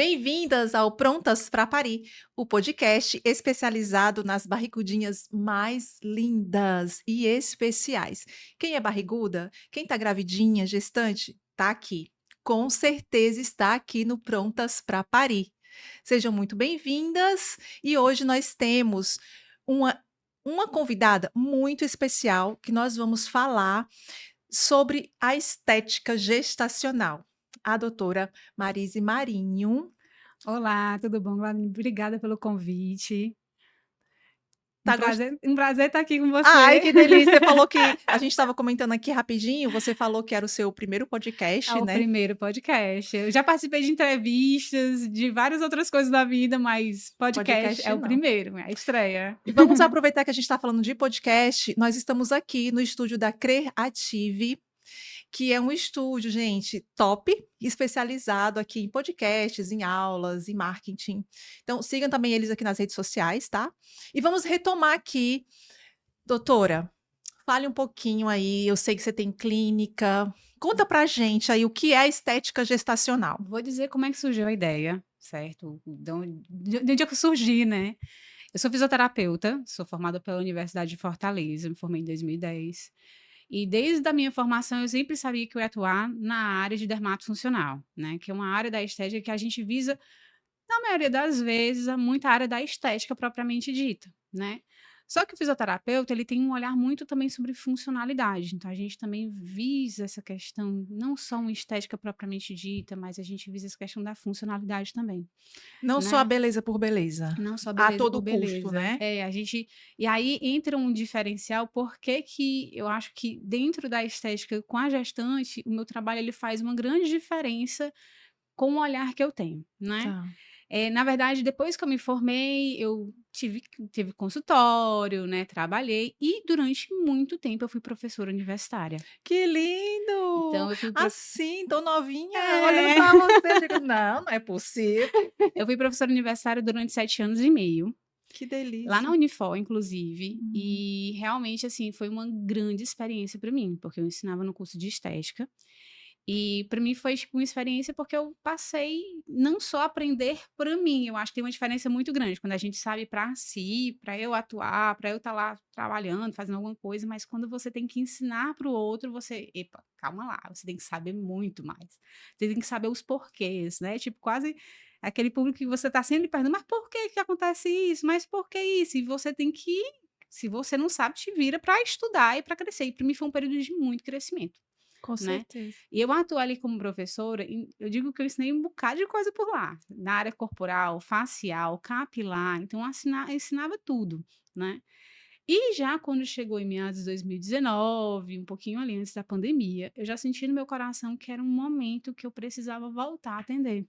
Bem-vindas ao Prontas para Parir, o podcast especializado nas barrigudinhas mais lindas e especiais. Quem é barriguda, quem está gravidinha, gestante, está aqui. Com certeza está aqui no Prontas para Parir. Sejam muito bem-vindas e hoje nós temos uma, uma convidada muito especial que nós vamos falar sobre a estética gestacional. A doutora Marise Marinho. Olá, tudo bom? Obrigada pelo convite. Um Tá gos prazer um prazer estar aqui com Ai, você. que delícia. Você falou que a gente estava comentando aqui rapidinho, você falou que era o seu primeiro É podcast, o né. primeiro podcast. Eu já participei de entrevistas, de várias outras coisas da vida, mas podcast Podcast é o não. primeiro, é a estreia. E vamos aproveitar que a gente está falando de podcast, nós estamos aqui no estúdio da Creative, que é um estúdio, gente, top, especializado aqui em podcasts, em aulas, em marketing. Então sigam também eles aqui nas redes sociais, tá. E vamos retomar aqui, doutora, fale um pouquinho aí, eu sei que você tem clínica, conta pra gente aí o que é a estética gestacional. Vou dizer como é que surgiu a ideia, certo? De onde é que eu surgi, né? Eu sou fisioterapeuta, sou formada pela Universidade de Fortaleza, me formei em 2010. E desde a minha formação eu sempre sabia que eu ia atuar na área de dermatofuncional, né? Que é uma área da estética que a gente visa, na maioria das vezes, muita área da estética propriamente dita, né. Só que o fisioterapeuta, ele tem um olhar muito também sobre funcionalidade, então a gente também visa essa questão, não só uma estética propriamente dita, mas a gente visa essa questão da funcionalidade também, Não só a né. beleza por beleza, Não só a beleza por todo custo, beleza. né. É, a gente e aí entra um diferencial, porque que eu acho que dentro da estética com a gestante, o meu trabalho ele faz uma grande diferença com o olhar que eu tenho, né. Tá. Na verdade, depois que eu me formei, eu tive consultório, né, trabalhei e durante muito tempo eu fui professora universitária. Que lindo! Então eu fui prof Assim, tão novinha, olhando é, pra você, eu digo: "Não, não é possível". eu fui professora universitária durante 7 anos e meio, Que lá na delícia. Unifor inclusive, Hum. e realmente, assim, foi uma grande experiência para mim, porque eu ensinava no curso de estética. E para mim foi, tipo, uma experiência, porque eu passei não só a aprender para mim, eu acho que tem uma diferença muito grande quando a gente sabe para si, para eu atuar, para eu estar lá trabalhando, fazendo alguma coisa, mas quando você tem que ensinar para o outro, você: "Epa, calma lá, você tem que saber muito mais". Você tem que saber os porquês, né, tipo, quase aquele público que você está sempre perguntando: "Mas por que que acontece isso? Mas por que isso?" E você tem que, se você não sabe, te vira para estudar e para crescer. E para mim foi um período de muito crescimento, Com né. certeza. E eu atuo ali como professora, eu digo que eu ensinei um bocado de coisa por lá, na área corporal, facial, capilar, então eu ensinava tudo, né. E já quando chegou em meados de 2019, um pouquinho ali antes da pandemia, eu já senti no meu coração que era um momento que eu precisava voltar a atender.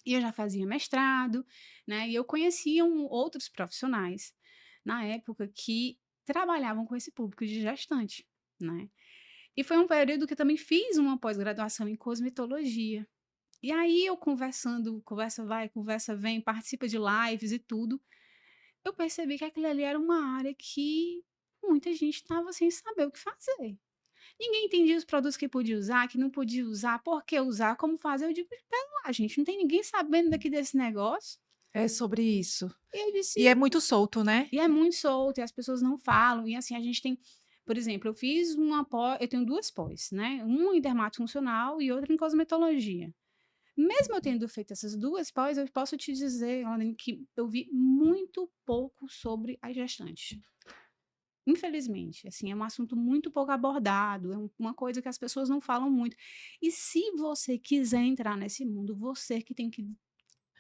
E eu já fazia mestrado, né, e eu conhecia outros profissionais, na época, que trabalhavam com esse público de gestante, né. E foi um período que eu também fiz uma pós-graduação em cosmetologia. E aí eu conversando, conversa vai, conversa vem, participa de lives e tudo, eu percebi que aquilo ali era uma área que muita gente estava sem saber o que fazer. Ninguém entendia os produtos que podia usar, que não podia usar, por que usar, como fazer. Eu digo: "Espera lá, gente, não tem ninguém sabendo daqui desse negócio". É sobre isso. E eu disse E é muito solto, né. e é muito solto, e as pessoas não falam, e assim, a gente tem, por exemplo, eu tenho 2 pós, né, uma em dermatofuncional e outra em cosmetologia. Mesmo eu tendo feito essas 2 pós, eu posso te dizer, olha, que eu vi muito pouco sobre as gestantes. Infelizmente, assim, é um assunto muito pouco abordado, é uma coisa que as pessoas não falam muito. E se você quiser entrar nesse mundo, você que tem que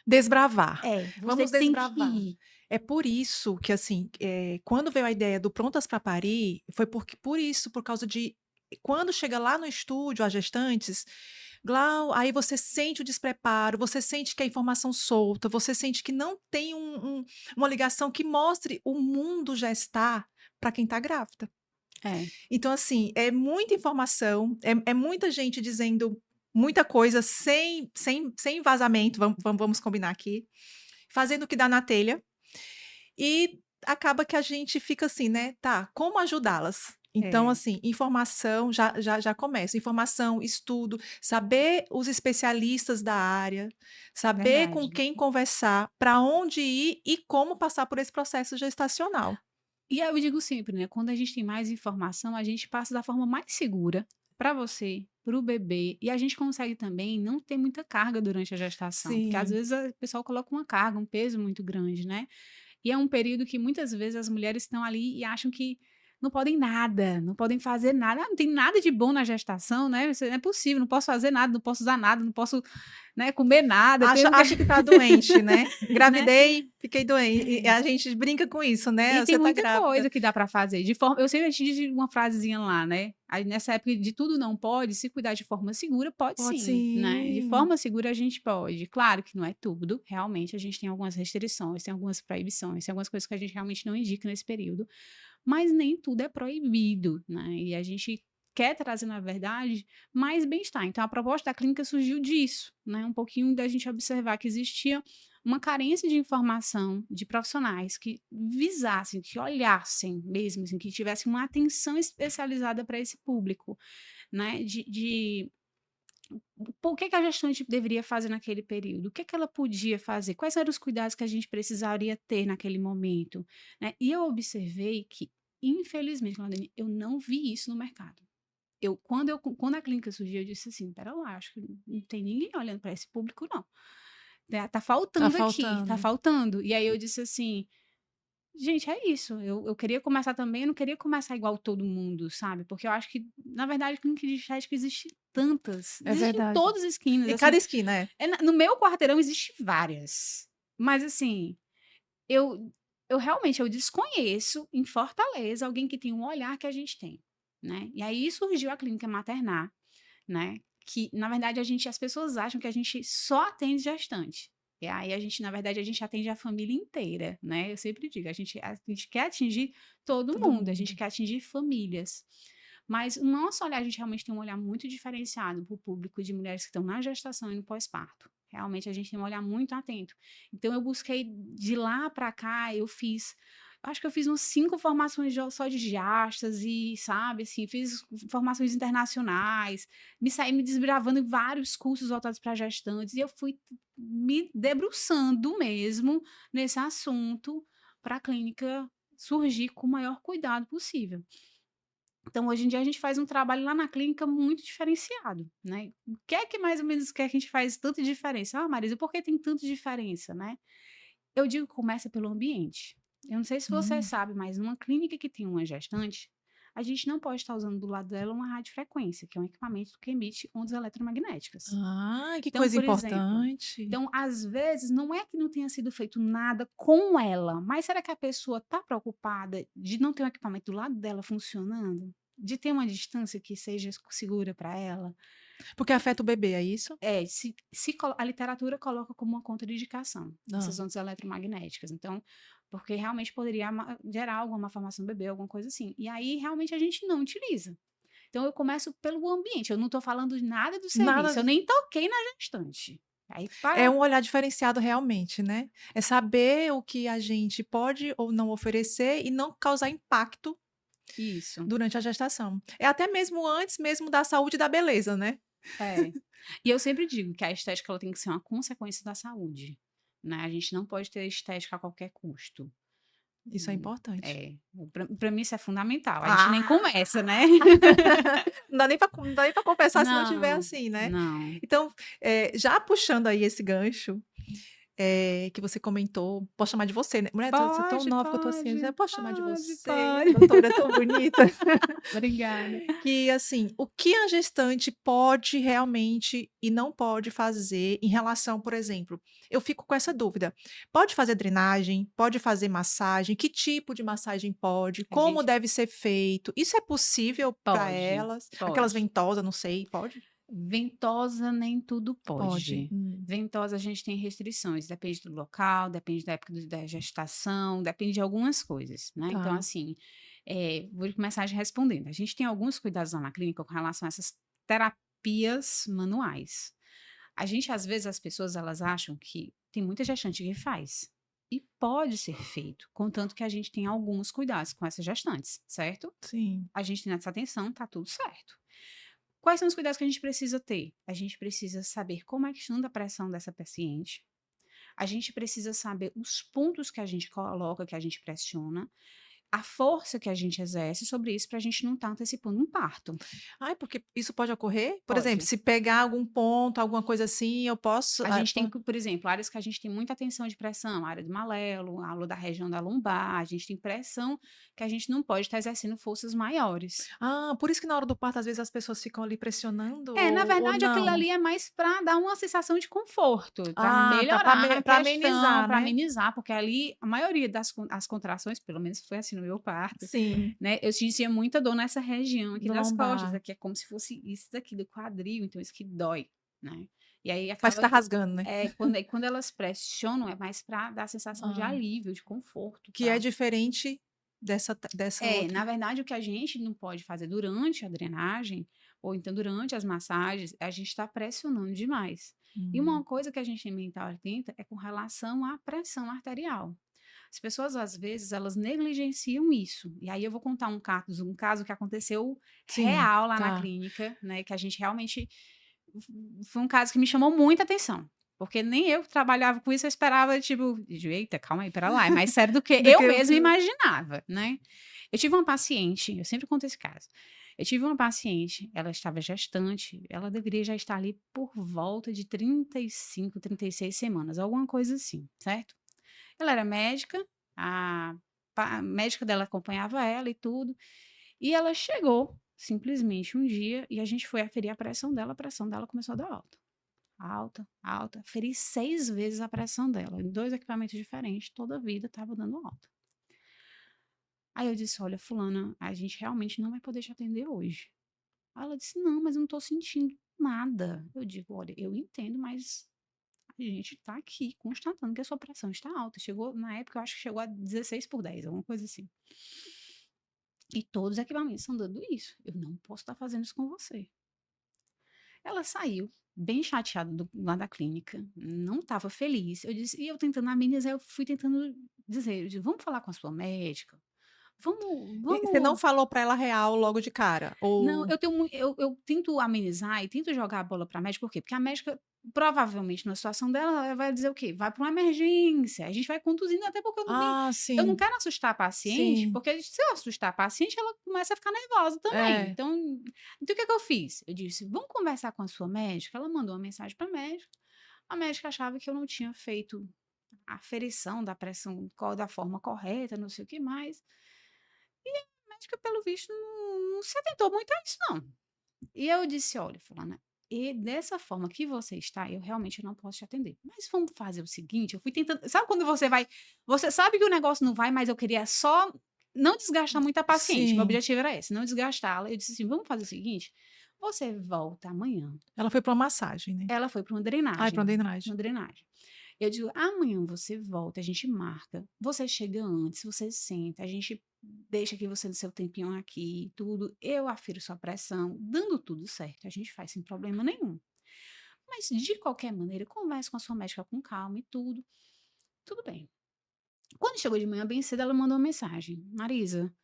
Desbravar. você Vamos que tem que desbravar. ir. É por isso que, assim, quando veio a ideia do Prontas para Parir, foi porque por isso, por causa de quando chega lá no estúdio, as gestantes, Glau, aí você sente o despreparo, você sente que a informação solta, você sente que não tem uma ligação que mostre o mundo já está para quem está grávida. É, Então, assim, é muita informação, é muita gente dizendo muita coisa sem vazamento, vamos combinar aqui, fazendo o que dá na telha, e acaba que a gente fica assim, né, tá, como ajudá-las? Então, É, assim, informação já começa. Informação, estudo, saber os especialistas da área, saber com verdade. quem conversar, para onde ir e como passar por esse processo gestacional. E aí eu digo sempre, né, quando a gente tem mais informação, a gente passa da forma mais segura para você, para o bebê, e a gente consegue também não ter muita carga durante a gestação, porque às Sim. vezes o pessoal coloca uma carga, um peso muito grande, né? E é um período que muitas vezes as mulheres estão ali e acham que não podem nada, não podem fazer nada. Ah, não tem nada de bom na gestação, né? Isso não é possível, não posso fazer nada, não posso usar nada, não posso, né, comer nada, Acha tenho que, acha que tá doente, né. né? Engravidei, fiquei doente e a gente brinca com isso, E né, tem você tá muita grávida. coisa que dá para fazer. De forma, eu sempre te digo uma frasezinha lá, né? Aí nessa época de tudo não pode, se cuidar de forma segura, pode Pode sim, né? De sim. forma segura a gente pode. Claro que não é tudo, realmente a gente tem algumas restrições, tem algumas proibições, tem algumas coisas que a gente realmente não indica nesse período. Mas nem tudo é proibido, né? E a gente quer trazer, na verdade, mais bem-estar. Então, a proposta da clínica surgiu disso, né? Um pouquinho da gente observar que existia uma carência de informação de profissionais que visassem, que olhassem mesmo, assim, que tivessem uma atenção especializada para esse público, né? O que que a gestante deveria fazer naquele período? O que que ela podia fazer? Quais eram os cuidados que a gente precisaria ter naquele momento, né? E eu observei que, infelizmente, Claudine, eu não vi isso no mercado. Quando a clínica surgiu, eu disse assim: pera lá, acho que não tem ninguém olhando para esse público, não. Tá Tá faltando aqui, tá faltando. faltando. E aí eu disse assim: gente, é isso. Eu queria começar também, eu não queria começar igual todo mundo, sabe? Porque eu acho que, na verdade, clínica de estética existe tantas, É existe em verdade. todas as esquinas, Em assim. cada esquina, é. No meu quarteirão existe várias. Mas assim, eu eu realmente eu desconheço em Fortaleza alguém que tem um olhar que a gente tem, né. E aí surgiu a clínica maternar, né, que na verdade as pessoas acham que a gente só atende gestante. E aí a gente, na verdade, a gente atende a família inteira, né. Eu sempre digo, a gente quer atingir todo Todo mundo, a gente mundo. quer atingir famílias. Mas o nosso olhar, a gente realmente tem um olhar muito diferenciado para o público de mulheres que estão na gestação e no pós-parto. Realmente a gente tem um olhar muito atento. Então eu busquei de lá para cá, acho que eu fiz uns 5 formações só de diastas e, sabe, assim, fiz formações internacionais, me saí me desbravando em vários cursos voltados para gestantes e eu fui me debruçando mesmo nesse assunto para a clínica surgir com o maior cuidado possível. Então, hoje em dia, a gente faz um trabalho lá na clínica muito diferenciado, né. O que é que mais ou menos que a gente faz tanta diferença? "Ah, Marisa, por que tem tanta diferença?", né. Eu digo que começa pelo ambiente. Eu não sei se você Hum. sabe, mas numa clínica que tem uma gestante, a gente não pode estar usando do lado dela uma radiofrequência, que é um equipamento que emite ondas eletromagnéticas. Ah, que Então, coisa por exemplo, importante. então, às vezes, não é que não tenha sido feito nada com ela, mas será que a pessoa está preocupada de não ter um equipamento do lado dela funcionando? De ter uma distância que seja segura para ela? Porque afeta o bebê, é isso? É, a literatura coloca como uma contraindicação Hã. essas ondas eletromagnéticas. Então, porque realmente poderia gerar alguma malformação no bebê, alguma coisa assim. E aí, realmente, a gente não utiliza. Então, eu começo pelo ambiente. Eu não estou falando nada do Nada serviço. Eu nem toquei na gestante. Aí, É para. um olhar diferenciado realmente, né. É saber o que a gente pode ou não oferecer e não causar impacto Isso, durante a gestação. É até mesmo antes mesmo da saúde e da beleza, né. é. E eu sempre digo que a estética ela tem que ser uma consequência da saúde, né, a gente não pode ter estética a qualquer custo. Isso é importante. É, pra mim isso é fundamental, a gente nem Ah! começa, né. Não dá nem pra conversar se não tiver Não, assim, né. não. Então, já puxando aí esse gancho, que você comentou, posso chamar de você, né. Mulher, você é tão Pode, nova que eu tô assim, pode, eu posso chamar de pode, você, a pode. doutora é tão bonita. Obrigada. Que, assim, o que a gestante pode realmente e não pode fazer em relação, por exemplo, eu fico com essa dúvida, pode fazer drenagem, pode fazer massagem, que tipo de massagem pode, A como gente deve ser feito, isso é possível para pode, elas? Aquelas pode. ventosas, não sei, pode? Ventosa nem tudo Pode. pode. Ventosa a gente tem restrições, depende do local, depende da época da gestação, depende de algumas coisas, né. Então Tá. assim, vou começar já respondendo. A gente tem alguns cuidados lá na clínica com relação a essas terapias manuais. A gente às vezes as pessoas elas acham que tem muita gestante que faz. e pode ser feito, contanto que a gente tenha alguns cuidados com essas gestantes, certo? Sim. A gente tem essa atenção, tá tudo certo. Quais são os cuidados que a gente precisa ter? A gente precisa saber como é que anda a pressão dessa paciente. A gente precisa saber os pontos que a gente coloca, que a gente pressiona, a força que a gente exerce sobre isso para a gente não estar antecipando um parto. Ai, porque isso pode ocorrer? Por exemplo, Pode. se pegar algum ponto, alguma coisa assim, eu posso A gente tem, por exemplo, áreas que a gente tem muita tensão de pressão, a área do malelo, a área da região da lombar, a gente tem pressão que a gente não pode estar exercendo forças maiores. por isso que na hora do parto, às vezes, as pessoas ficam ali pressionando É, na ou verdade, aquilo não? ali é mais para dar uma sensação de conforto, para melhorar a Pra questão, amenizar, para né? amenizar, porque ali a maioria das as contrações, pelo menos foi assim no meu parto, Sim, né, eu sentia muita dor nessa região aqui do das costas, lombar. aqui é como se fosse isso daqui do quadril, então isso que dói, né. E aí Parece que acaba tá que rasgando, né? quando elas pressionam, é mais para dar a sensação de Hã. alívio, de conforto, Que é tá. diferente dessa É, outra. na verdade, o que a gente não pode fazer durante a drenagem, ou então durante as massagens, a gente está pressionando demais. E Hum. uma coisa que a gente tem que estar atenta é com relação à pressão arterial. As pessoas, às vezes, elas negligenciam isso. E aí eu vou contar um caso que aconteceu Sim, real lá na tá. clínica, né? Que a gente realmente. Foi um caso que me chamou muita atenção. Porque nem eu que trabalhava com isso, eu esperava, tipo, eita, calma aí, pera lá, é mais sério do que Do eu que mesma imaginava, né? Eu tive uma paciente, eu sempre conto esse caso. Eu tive uma paciente, ela estava gestante, ela deveria já estar ali por volta de 35, 36 semanas, alguma coisa assim, certo? Ela era médica, a médica dela acompanhava ela e tudo, e ela chegou simplesmente um dia e a gente foi aferir a pressão dela começou a dar alta. Alta, alta. Feri 6 vezes a pressão dela, em 2 equipamentos diferentes, toda a vida estava dando alta. Aí eu disse: "Olha, fulana, a gente realmente não vai poder te atender hoje". Aí ela disse: "Não, mas eu não estou sentindo nada". Eu digo: "Olha, eu entendo, mas a gente está aqui constatando que a sua pressão está alta". Chegou na época, eu acho que chegou a 16/10, alguma coisa assim. "E todos os equipamentos estão dando isso. Eu não posso estar fazendo isso com você". Ela saiu bem chateada lá da clínica, não estava feliz. Eu disse e eu tentando amenizar, eu fui tentando dizer, eu digo: "Vamos falar com a sua médica? Vamos E você não vamos". falou pra ela real logo de cara? Não, Ou eu tento amenizar e tento jogar a bola para a médica, por quê? Porque a médica, provavelmente, na situação dela, ela vai dizer o quê? Vai para uma emergência, a gente vai conduzindo, até porque eu não sim, quero assustar a paciente, sim. porque se eu assustar a paciente, ela começa a ficar nervosa também. É. Então o que é que eu fiz? Eu disse: "Vamos conversar com a sua médica?". Ela mandou uma mensagem para a médica achava que eu não tinha feito a aferição da pressão da forma correta, não sei o que mais. A médica, pelo visto, não se atentou muito a isso não. E eu disse: "Olha, fulana, e dessa forma que você está, eu realmente não posso te atender. Mas vamos fazer o seguinte", eu fui tentando, sabe quando você sabe que o negócio não vai, mas eu queria só não desgastar muito a paciente, meu Sim. objetivo era esse, não desgastá-la. Eu disse assim: "Vamos fazer o seguinte, você volta amanhã". Ela foi pra uma massagem, né? Ela foi para uma Ai, pra drenagem, uma drenagem. uma drenagem. Eu digo: "Amanhã você volta, a gente marca, você chega antes, você senta, a gente deixa aqui você no seu tempinho aqui e tudo, eu afiro sua pressão, dando tudo certo, a gente faz sem problema nenhum. Mas de qualquer maneira, converse com a sua médica com calma e tudo, tudo bem". Quando chegou de manhã bem cedo, ela mandou uma mensagem: "Marisa,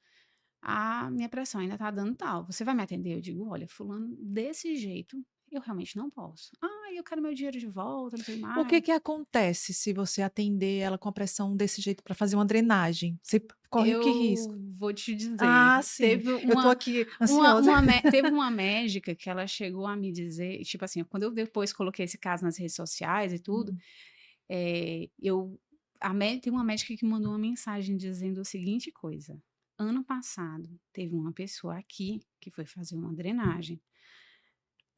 a minha pressão ainda tá dando tal, você vai me atender?". Eu digo: "Olha, fulano, desse jeito, eu realmente não posso". "Ah, eu quero meu dinheiro de volta, não sei O que mais". que acontece se você atender ela com a pressão desse jeito pra fazer uma drenagem? Você corre o que risco? Eu vou te dizer, Ah, sim. Eu tô aqui ansiosa. teve uma médica que ela chegou a me dizer, tipo assim, quando eu depois coloquei esse caso nas redes sociais e tudo, Hum. eu tem uma médica que mandou uma mensagem dizendo a seguinte coisa: "Ano passado teve uma pessoa aqui que foi fazer uma drenagem,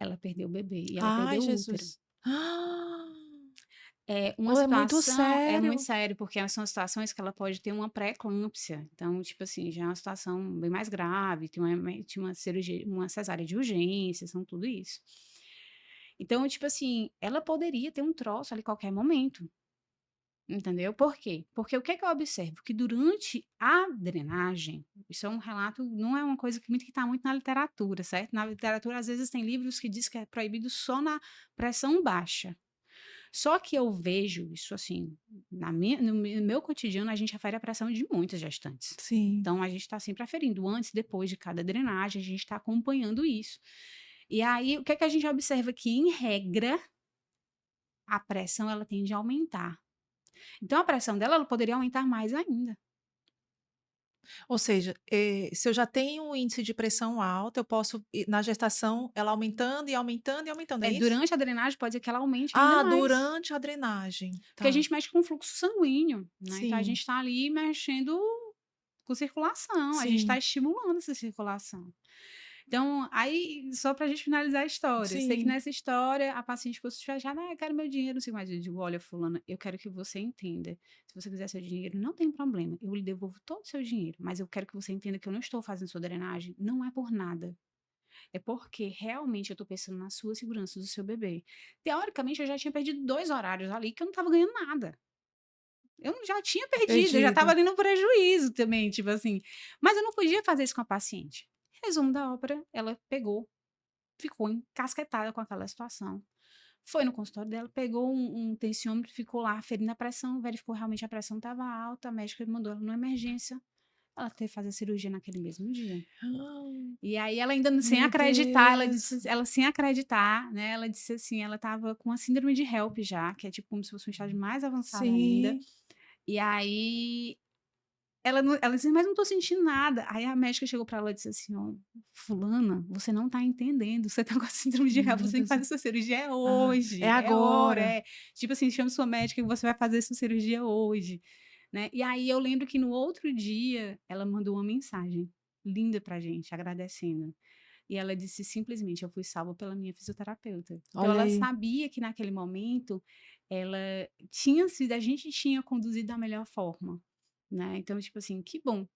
ela perdeu o bebê e ela Ai, perdeu o útero". Jesus. Ah! É uma Oh, é muito situação é muito sério. sério, porque são situações que ela pode ter uma pré-eclâmpsia, então, tipo assim, já é uma situação bem mais grave, tinha uma cirurgia, uma cesárea de urgência, são tudo isso. Então, tipo assim, ela poderia ter um troço ali a qualquer momento, entendeu? Por quê? Porque o que é que eu observo? Que durante a drenagem, isso é um relato, não é uma coisa que está muito na literatura, certo? Na literatura, às vezes, tem livros que diz que é proibido só na pressão baixa. Só que eu vejo isso assim, no meu cotidiano, a gente afere a pressão de muitas gestantes. Sim. Então, a gente está sempre aferindo antes e depois de cada drenagem, a gente está acompanhando isso. E aí, o que é que a gente observa? Que, em regra, a pressão ela tende a aumentar. Então, a pressão dela ela poderia aumentar mais ainda. Ou seja, se eu já tenho um índice de pressão alta, eu posso ir na gestação, ela aumentando e aumentando e aumentando, é isso? Durante a drenagem, pode ser que ela aumente ainda Ah, mais. durante a drenagem, Porque a tá. gente mexe com o fluxo sanguíneo, né? Então, a gente Sim, está ali mexendo com circulação, a gente está sim, estimulando essa circulação. Então, aí, só para a gente finalizar a história, eu sei que sim. nessa história a paciente ficou chateada, eu quero meu dinheiro, não sei mais. Eu digo, olha, fulana, eu quero que você entenda. Se você quiser seu dinheiro, não tem problema, eu lhe devolvo todo o seu dinheiro, mas eu quero que você entenda que eu não estou fazendo sua drenagem, não é por nada. É porque realmente eu estou pensando na sua segurança do seu bebê. Teoricamente, eu já tinha perdido 2 horários ali que eu não estava ganhando nada. Eu já tinha perdido, eu já estava Perdido. ali no prejuízo também, tipo assim. Mas eu não podia fazer isso com a paciente. Resumo da ópera, ela pegou, ficou encasquetada com aquela situação. Foi no consultório dela, pegou um tensiômetro, ficou lá aferindo a pressão, verificou realmente a pressão estava alta, a médica mandou ela numa emergência. Ela teve que fazer a cirurgia naquele mesmo dia. Ah, E aí ela ainda sem meu acreditar, ela Deus. disse, ela sem acreditar, né? Ela disse assim, ela estava com a síndrome de HELP já, que é tipo como se fosse um estágio mais avançado ainda. Sim. E aí ela disse: "Mas não tô sentindo nada". Aí a médica chegou pra ela e disse assim: "Ó, fulana, você não tá entendendo, você tá com a síndrome de Rett, Meu você tem que Deus. fazer sua cirurgia Ah, é hoje, é hora, agora. é". Tipo assim, chama sua médica que você vai fazer sua cirurgia hoje, né. E aí eu lembro que no outro dia, ela mandou uma mensagem linda pra gente, agradecendo. E ela disse simplesmente: "Eu fui salva pela minha fisioterapeuta". Então Olha ela aí. sabia que naquele momento, ela tinha sido a gente tinha conduzido da melhor forma. Né, então, tipo assim, que bom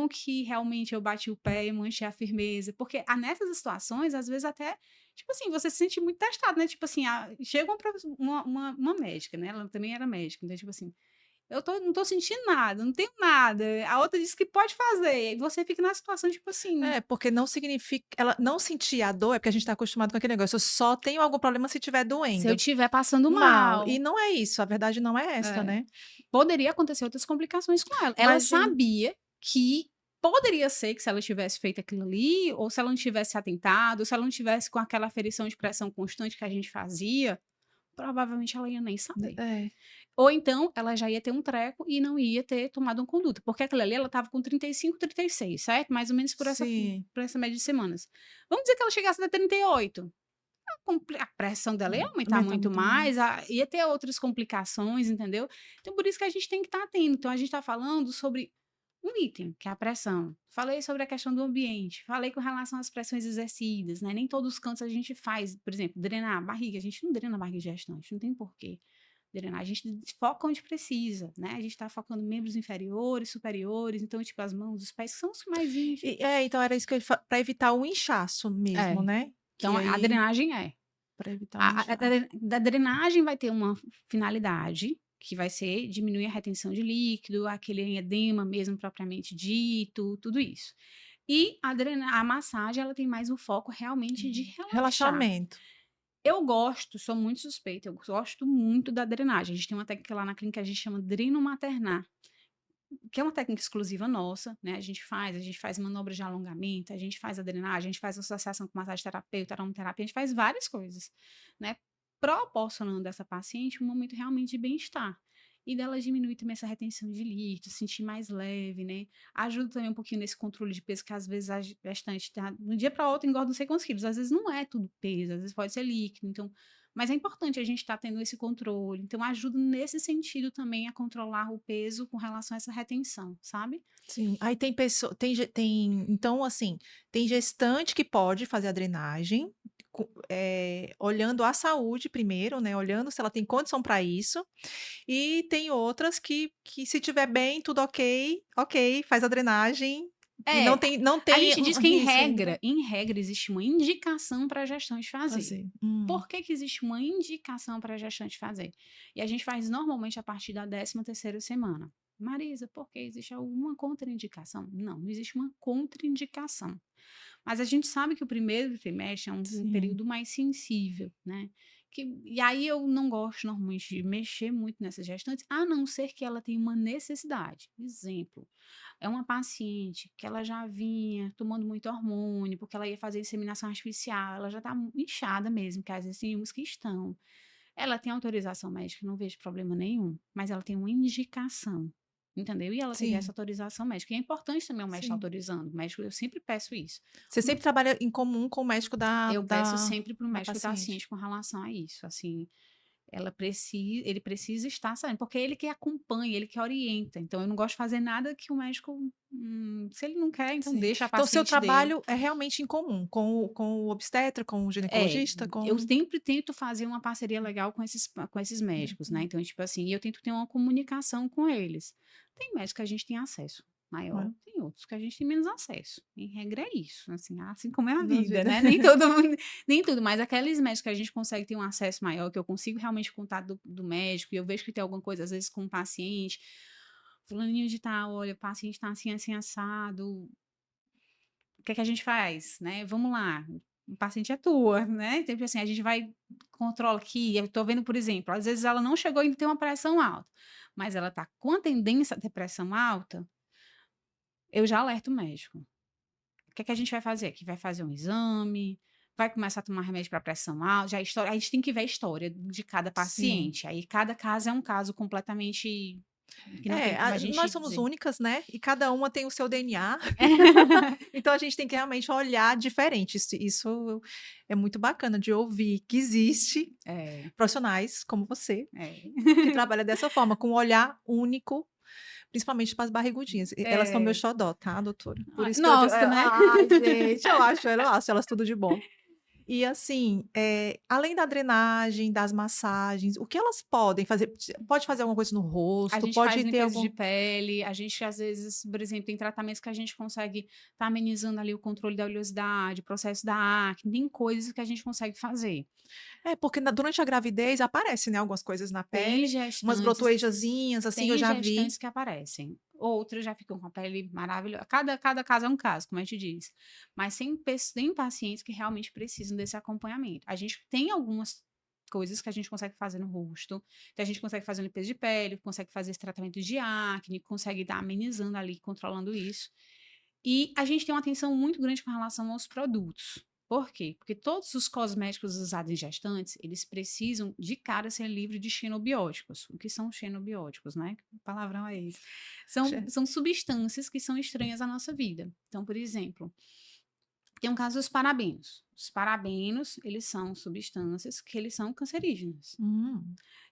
que realmente eu bati o pé e mantive a firmeza, porque, nessas situações, às vezes até, tipo assim, você se sente muito testado, né, tipo assim, chega uma médica, né, ela também era médica, então, tipo assim, não tô sentindo nada, não tenho nada, a outra disse que pode fazer, e você fica na situação, tipo assim, É, porque não significa ela não sentir a dor é porque a gente está acostumado com aquele negócio, eu só tenho algum problema se estiver se eu doendo. estiver passando Mal, e mal. não é isso, a verdade não é essa, É. né. Poderia acontecer outras complicações com ela. Ela Imagina sabia que poderia ser que se ela tivesse feito aquilo ali, ou se ela não tivesse atentado, ou se ela não tivesse com aquela aferição de pressão constante que a gente fazia, provavelmente ela ia nem saber. é, Ou então ela já ia ter um treco e não ia ter tomado uma conduta, porque aquela ali ela estava com 35, 36, certo? Mais ou menos sim, por essa média de semanas. Vamos dizer que ela chegasse a 38. A pressão dela ia aumentar aumenta muito muito mais, mais. ia ter outras complicações, entendeu? Então, por isso que a gente tem que estar atento. Então, a gente está falando sobre um item, que é a pressão. Falei sobre a questão do ambiente, falei com relação às pressões exercidas, né? Nem todos os cantos a gente faz, por exemplo, drenar a barriga. A gente não drena a barriga gestante, não tem porquê drenar. A gente foca onde precisa, né? A gente está focando membros inferiores, superiores, então, tipo, as mãos, os pés, que são os que mais incham. Então era isso que eu ia pra evitar o inchaço mesmo, É. né, que Então, a aí drenagem é. para evitar o inchaço. Da drenagem vai ter uma finalidade, que vai ser diminuir a retenção de líquido, aquele edema mesmo propriamente dito, tudo isso. E a massagem, ela tem mais o foco realmente de relaxar. Relaxamento. Eu gosto, sou muito suspeita, eu gosto muito da drenagem. A gente tem uma técnica lá na clínica que a gente chama dreno-maternar, que é uma técnica exclusiva nossa, né? A gente faz manobras de alongamento, a gente faz a drenagem, a gente faz associação com massagem terapeuta, aromaterapia, a gente faz várias coisas, né? Proporcionando a essa paciente um momento realmente de bem-estar. E dela diminuir também essa retenção de líquido, sentir mais leve, né? Ajuda também um pouquinho nesse controle de peso, que às vezes a gestante tá, no dia para outro engorda não sei quantos quilos. Às vezes não é tudo peso, às vezes pode ser líquido. Então, mas é importante a gente estar tendo esse controle. Então, ajuda nesse sentido também a controlar o peso com relação a essa retenção, sabe? Sim, aí tem pessoa tem então, assim, tem gestante que pode fazer a drenagem, olhando a saúde primeiro, né, olhando se ela tem condição para isso, e tem outras que se tiver bem, tudo ok, ok, faz a drenagem e É, não a tem gente diz um que risco ainda em regra existe uma indicação para a gestante fazer. fazer. Por que que existe uma indicação para a gestante fazer? E a gente faz normalmente a partir da 13ª semana. Marisa, por que existe alguma contraindicação? Não, não existe uma contraindicação. Mas a gente sabe que o primeiro trimestre é um Sim, período mais sensível, né? E aí eu não gosto normalmente de mexer muito nessas gestantes, a não ser que ela tenha uma necessidade. Exemplo, é uma paciente que ela já vinha tomando muito hormônio, porque ela ia fazer inseminação artificial, ela já está inchada mesmo, que às vezes tem uns que estão. Ela tem autorização médica, não vejo problema nenhum, mas ela tem uma indicação, entendeu? E ela teve essa Sim, autorização médica. E é importante também o médico estar sim. autorizando. O médico, eu sempre peço isso. Você sempre trabalha em comum com o médico Eu peço da sempre para o da médico estar paciente. ciente com relação a isso, assim, ele precisa estar sabendo, porque é ele que acompanha, ele que orienta. Então, eu não gosto de fazer nada que o médico, se ele não quer, então Sim. deixa a Então o seu paciente dele. trabalho é realmente em comum com o obstetra, com o É, ginecologista, eu com sempre tento fazer uma parceria legal com esses médicos, né? uhum, Então, tipo assim, eu tento ter uma comunicação com eles. Tem médicos que a gente tem acesso maior, né, tem outros que a gente tem menos acesso. Em regra é isso, assim como é a da vida, vida. né? Nem todo mundo, nem tudo, mas aqueles médicos que a gente consegue ter um acesso maior, que eu consigo realmente contar do médico, e eu vejo que tem alguma coisa, às vezes, com o paciente, fulaninho de tal, olha, o paciente tá assim, assim, assado, o que é que a gente faz, né? Vamos lá, o paciente é tua, né? Então, tipo assim, a gente vai, controla aqui, eu tô vendo, por exemplo, às vezes ela não chegou a ter uma pressão alta, mas ela tá com a tendência a ter pressão alta, eu já alerto o médico. O que é que a gente vai fazer? Que vai fazer um exame, vai começar a tomar remédio para pressão alta, já a gente tem que ver a história de cada Sim. paciente, aí cada caso é um caso completamente que não tem É, como a gente nós somos dizer. únicas, né, e cada uma tem o seu DNA, então a gente tem que realmente olhar diferente. Isso é muito bacana de ouvir que existe É, profissionais como você, é. que trabalha dessa forma, com um olhar único, principalmente para as barrigudinhas. Elas são meu É. xodó, tá, doutora? Por Ai, isso que nossa, né? ai, gente, eu acho elas tudo de bom. E assim, além da drenagem, das massagens, o que elas podem fazer? Pode fazer alguma coisa no A rosto? gente faz Pode ter limpeza de algum pele, a gente às vezes, por exemplo, tem tratamentos que a gente consegue estar amenizando ali o controle da oleosidade, o processo da acne, tem coisas que a gente consegue fazer. porque durante a gravidez aparece, né, algumas coisas na Tem pele, umas gestantes brotoejazinhas, assim, eu tem já vi. gestantes que aparecem, outras já ficam com a pele maravilhosa, cada caso é um caso, como a gente diz, mas tem pacientes que realmente precisam desse acompanhamento. A gente tem algumas coisas que a gente consegue fazer no rosto, que a gente consegue fazer limpeza de pele, consegue fazer esse tratamento de acne, consegue estar amenizando ali, controlando isso. E a gente tem uma atenção muito grande com relação aos produtos. Por quê? Porque todos os cosméticos usados em gestantes, eles precisam de cara ser livre de xenobióticos. O que são xenobióticos, né? Que palavrão é esse? São substâncias que são estranhas à nossa vida. Então, por exemplo, tem um caso dos parabenos. Os parabenos, eles são substâncias que eles são cancerígenas. Hum,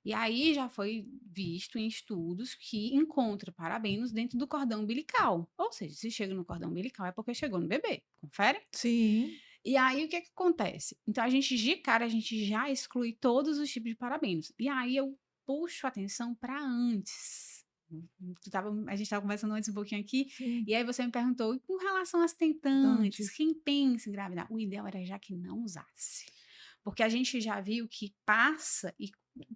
E aí já foi visto em estudos que encontra parabenos dentro do cordão umbilical. Ou seja, se chega no cordão umbilical é porque chegou no bebê. Confere? sim. E aí o que é que acontece? Então a gente de cara a gente já exclui todos os tipos de parabenos. E aí eu puxo a atenção para antes. A gente estava conversando antes um pouquinho aqui, Sim, e aí você me perguntou, e com relação às tentantes, dantes. quem pensa em engravidar? O ideal era já que não usasse. Porque a gente já viu que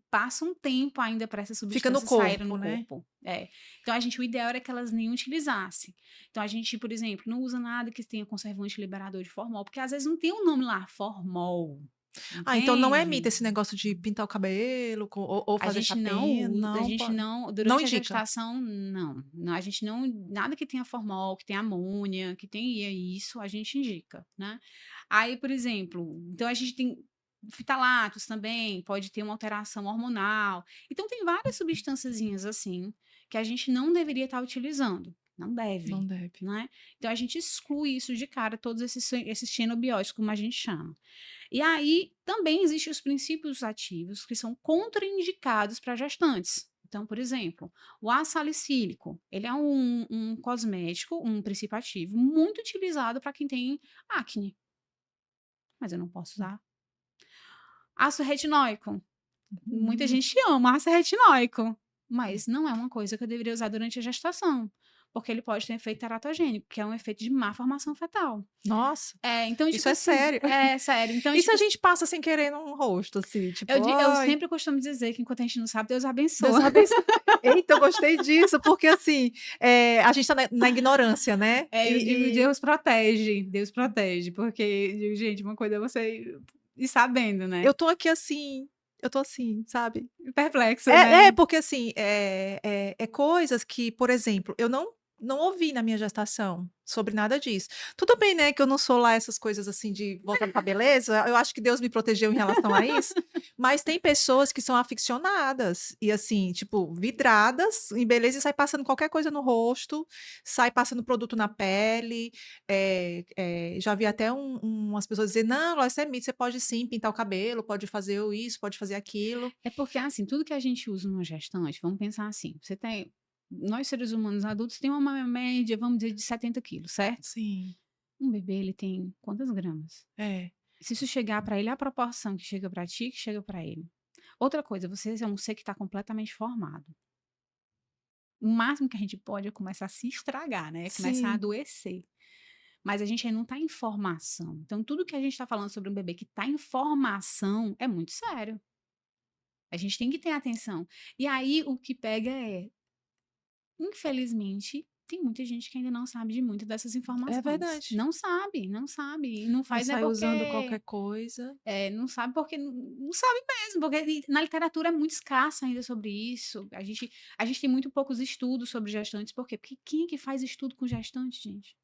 passa um tempo ainda para essas Fica no substâncias saírem corpo, no né. corpo. É. Então, o ideal era que elas nem utilizassem. Então, a gente, por exemplo, não usa nada que tenha conservante liberador de formol, porque às vezes não tem o nome lá, formol. Ah, então não é Entende? mito esse negócio de pintar o cabelo ou A fazer gente não, chapinha, a não gente pode não, não durante a indica? gestação, não. A gente não, nada que tenha formol, que tenha amônia, que tenha isso, a gente indica, né? Aí, por exemplo, então a gente tem fitalatos também, pode ter uma alteração hormonal. Então, tem várias substânciazinhas assim que a gente não deveria estar utilizando. Não Não deve, deve. né? Então, a gente exclui isso de cara, todos esses xenobióticos, como a gente chama. E aí também existem os princípios ativos que são contraindicados para gestantes. Então, por exemplo, o ácido salicílico, ele é um cosmético, um princípio ativo muito utilizado para quem tem acne, mas eu não posso usar. Ácido retinóico, muita Hum. gente ama ácido retinóico, mas não é uma coisa que eu deveria usar durante a gestação, porque ele pode ter efeito teratogênico, que é um efeito de má formação fetal. Nossa, Então, isso tipo é assim, sério. é sério. Então, E se a tipo, gente passa sem querer no rosto, assim, tipo: eu "Ai, sempre costumo dizer que enquanto a gente não sabe, Deus abençoa. Deus abençoe". Eita, eu gostei disso, porque assim, a gente tá na ignorância, né, Eu digo e Deus protege, porque, digo, gente, uma coisa é você ir sabendo, né. eu tô aqui assim, eu tô assim, sabe. Perplexa, É, né? porque assim, é coisas que, por exemplo, eu não ouvi na minha gestação sobre nada disso. Tudo bem, né, que eu não sou lá essas coisas assim de voltar pra beleza, eu acho que Deus me protegeu em relação a isso, mas tem pessoas que são aficionadas e assim, tipo, vidradas em beleza e sai passando qualquer coisa no rosto, sai passando produto na pele, já vi até umas pessoas dizer: "Não, isso é mito, você pode sim pintar o cabelo, pode fazer o isso, pode fazer aquilo". É porque, assim, tudo que a gente usa numa gestante, vamos pensar assim, você tem nós seres humanos adultos tem uma média, vamos dizer, de 70 quilos, certo? Sim, Um bebê, ele tem quantas gramas? é. Se isso chegar para ele, a proporção que chega para ti, que chega para ele. Outra coisa, você é um ser que está completamente formado. O máximo que a gente pode é começar a se estragar, né? Começar a Sim, adoecer. Mas a gente ainda não está em formação. Então, tudo que a gente está falando sobre um bebê que está em formação é muito sério. A gente tem que ter atenção. E aí, o que pega é, infelizmente, tem muita gente que ainda não sabe de muitas dessas é informações. verdade. Não sabe, não sabe. E não Aí faz, né, sai usando porque qualquer coisa. não sabe porque não sabe mesmo, porque na literatura é muito escassa ainda sobre isso. A gente tem muito poucos estudos sobre gestantes, por quê? Porque quem é que faz estudo com gestante, gente?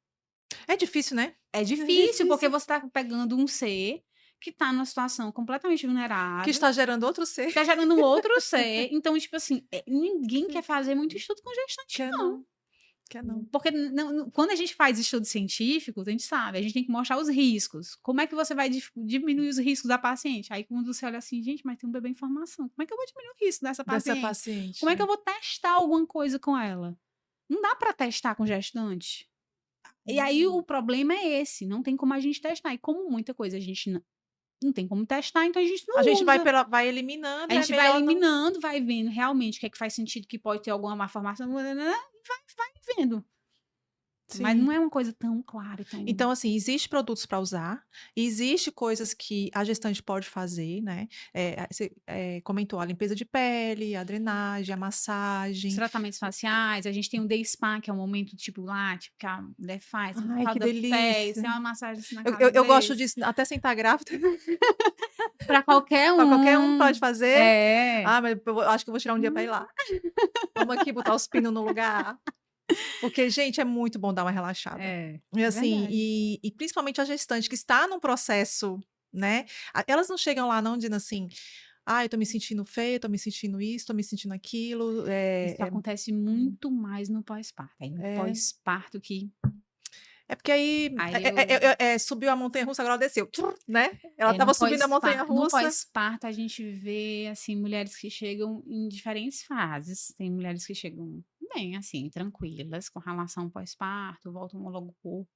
É difícil, né? É É difícil, porque difícil. você está pegando um ser que está numa situação completamente Que vulnerável, está gerando outro ser. está gerando um outro ser, então, tipo assim, ninguém quer fazer muito estudo com gestante, Quer não. não, quer não. Porque quando a gente faz estudo científico, a gente sabe, a gente tem que mostrar os riscos. Como é que você vai diminuir os riscos da paciente? Aí quando você olha assim, gente, mas tem um bebê em formação, como é que eu vou diminuir o risco dessa Dessa paciente? paciente, Como é que é. eu vou testar alguma coisa com ela? Não dá para testar com gestante. E aí o Hum. problema é esse, não tem como a gente testar. E como muita coisa a gente não tem como testar, então a gente A não gente usa. vai eliminando A e é gente vai melhor não. eliminando, vai vendo realmente o que é que faz sentido, que pode ter alguma malformação, e vai vendo. Mas Sim. não é uma coisa tão clara, tão. Então, assim, existe produtos para usar, existe coisas que a gestante pode fazer, né, você, comentou a limpeza de pele, a drenagem, a Os massagem. tratamentos faciais, a gente tem o day spa, que é um momento, tipo, lá, tipo, que a mulher faz, por Ai, que causa da pele, delícia. tem uma massagem assim na Eu gosto cabeça. disso até sem estar grávida. Pra qualquer Para qualquer um pode um. fazer. É. Ah, mas eu acho que eu vou tirar um dia para ir lá. Vamos aqui botar os pinos no lugar. Porque, gente, é muito bom dar uma relaxada. É, E é assim, verdade. e principalmente a gestante que está num processo, né, elas não chegam lá não dizendo assim: "Ai, eu tô me sentindo feia, tô me sentindo isso, tô me sentindo aquilo", Isso acontece muito mais no pós-parto. Aí no é pós-parto que é porque aí, aí eu subiu a montanha-russa, agora desceu, né. Ela estava subindo a no montanha-russa. pós-parto a gente vê, assim, mulheres que chegam em diferentes fases. Tem mulheres que chegam bem, assim, tranquilas com relação ao pós-parto, voltam logo o corpo.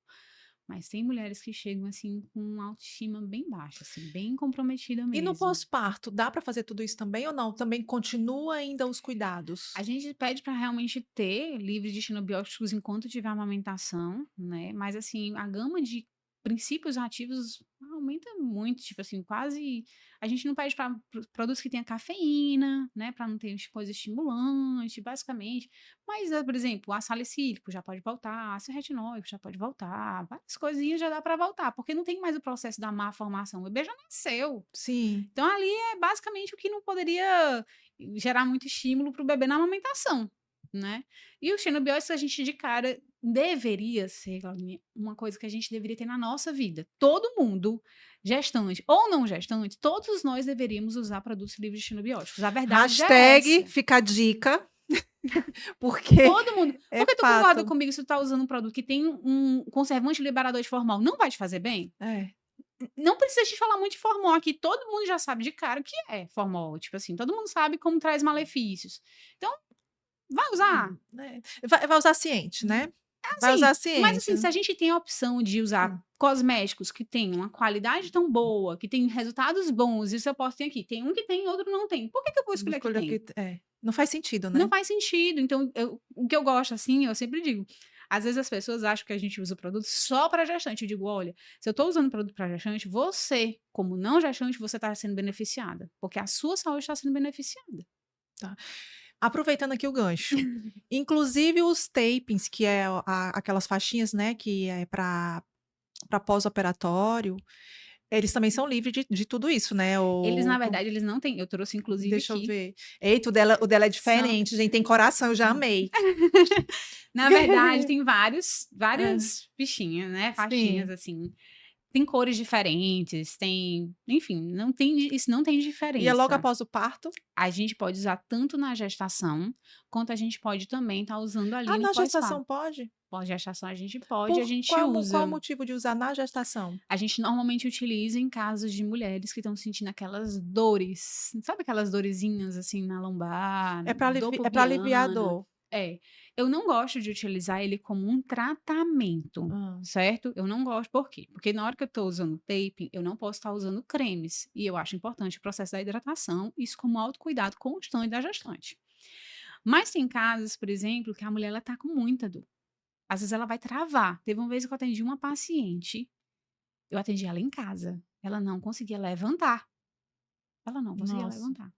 Mas tem mulheres que chegam, assim, com uma autoestima bem baixa, assim, bem comprometida E no mesmo. pós-parto, dá para fazer tudo isso também ou não? Também continua ainda os A cuidados? gente pede para realmente ter livres de xenobióticos enquanto tiver amamentação, né, mas assim, a gama de princípios ativos aumenta muito, tipo assim, quase a gente não pede para produtos que tenha cafeína, né, para não ter coisa estimulante, basicamente, mas, por exemplo, ácido salicílico já pode voltar, ácido retinóico já pode voltar, várias coisinhas já dá para voltar, porque não tem mais o processo da má formação, o bebê já nasceu. Sim, Então ali é basicamente o que não poderia gerar muito estímulo para o bebê na amamentação, né. E os xenobióticos a gente de cara deveria ser, Claudinha, uma coisa que a gente deveria ter na nossa vida. Todo mundo, gestante ou não gestante, todos nós deveríamos usar produtos livres de xenobióticos. A verdade é hashtag essa. fica a dica, porque Todo mundo. é Porque tu concorda fato. comigo se tu tá usando um produto que tem um conservante liberador de formol, não vai te fazer bem? É. Não precisa te falar muito de formol aqui, todo mundo já sabe de cara o que é formol, tipo assim, todo mundo sabe como traz malefícios. Então, vai usar. É. Vai usar ciente, né. Vai Assim, usar mas ciente. assim, se a gente tem a opção de usar Hum. cosméticos que têm uma qualidade tão boa, que tem resultados bons, isso eu posso ter aqui, tem um que tem, outro não tem. Por que que eu vou Vou escolher o que escolher o tem? que não faz sentido, Não né. faz sentido. Então, o que eu gosto, assim, eu sempre digo, às vezes as pessoas acham que a gente usa o produto só para gestante. Eu digo, olha, se eu estou usando produto para gestante, você, como não gestante, você está sendo beneficiada, porque a sua saúde está sendo beneficiada. Tá. Aproveitando aqui o gancho, inclusive os tapings, que é aquelas faixinhas, né, que é para pós-operatório, Eles também são livres de tudo isso, né, Eles, na o verdade, eles não têm eu trouxe inclusive deixa eu aqui, ver. Eita, o dela é são diferente, gente, tem coração, eu já amei. na verdade, tem Hã, vários bichinhos, né, pastinhas, sim. assim. Tem cores diferentes, tem enfim, não tem E é logo diferença. após o parto? A gente pode usar tanto na gestação, quanto a gente pode também estar usando ali Ah, no na pós-parto. gestação pode? Pós-gestação a gente pode, a Por gente qual o usa. motivo de usar na gestação? A gente normalmente utiliza em casos de mulheres que estão sentindo aquelas dores, sabe aquelas dorezinhas, assim, na lombar, dor É pra aliviar a pubiana? dor. É. Eu não gosto de utilizar ele como um tratamento, Hã. certo? Eu não gosto, por quê? Porque na hora que eu estou usando tape, eu não posso estar usando cremes, e eu acho importante o processo da hidratação, isso como autocuidado constante da gestante. Mas tem casos, por exemplo, que a mulher ela tá com muita dor. Às vezes ela vai travar. Teve uma vez que eu atendi uma paciente, eu atendi ela em casa. Ela não conseguia levantar. Ela não conseguia Nossa, levantar.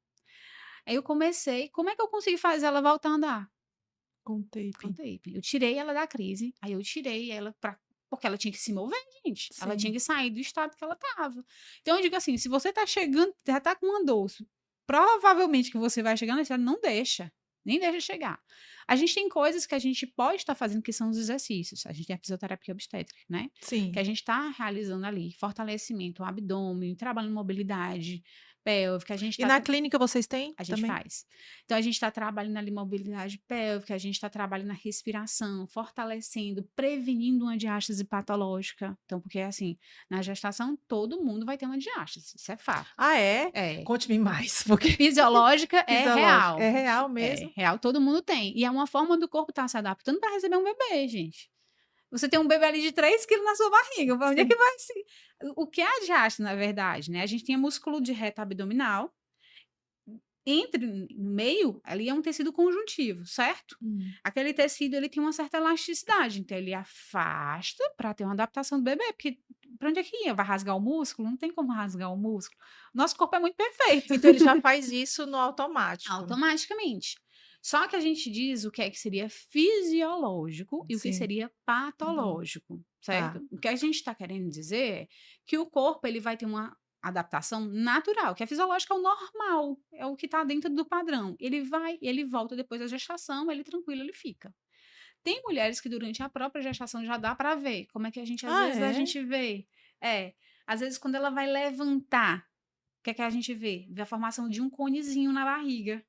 Aí eu comecei, como é que eu consegui fazer ela voltar a andar? com tape. Contei. Eu tirei ela da crise, aí eu tirei ela pra porque ela tinha que se mover, gente. Ela tinha Sim. que sair do estado que ela estava. Então eu digo assim, se você tá chegando, já tá com um andoço, provavelmente que você vai chegar nesse estado, não deixa, nem deixa chegar. A gente tem coisas que a gente pode estar fazendo que são os exercícios. A gente tem a fisioterapia obstétrica, né? Que Sim. a gente está realizando ali, fortalecimento, abdômen, trabalho em mobilidade pélvica, a gente E está na clínica vocês têm a gente também? faz. Então, a gente está trabalhando ali mobilidade pélvica, a gente está trabalhando na respiração, fortalecendo, prevenindo uma diástase patológica. Então, porque assim, na gestação, todo mundo vai ter uma diástase, isso é fato. Ah, é? É. Conte-me mais, porque Fisiológica é fisiológico. É real. real É mesmo? real, todo mundo tem. E é uma forma do corpo estar se adaptando para receber um bebê, gente. Você tem um bebê ali de 3 quilos na sua barriga, pra onde é que Sim. vai se. O que é a diástase, na verdade, né? A gente tem músculo de reta abdominal, entre no meio, ali é um tecido conjuntivo, certo? Hum. Aquele tecido, ele tem uma certa elasticidade, então ele afasta para ter uma adaptação do bebê, porque para onde é que ia? Vai rasgar o músculo? Não tem como rasgar o músculo. Nosso corpo é muito perfeito, Então ele já faz isso no automático. automaticamente. Só que a gente diz o que é que seria fisiológico e o que Sim. seria Não. patológico, Tá. certo? O que a gente está querendo dizer é que o corpo ele vai ter uma adaptação natural, que é fisiológica, é o normal, é o que está dentro do padrão. Ele vai, ele volta depois da gestação, ele tranquilo, ele fica. Tem mulheres que durante a própria gestação já dá para ver, como é que a gente às Ah, vezes a é? gente vê, às vezes quando ela vai levantar, o que é que a gente vê? Vê a formação de um conezinho na barriga.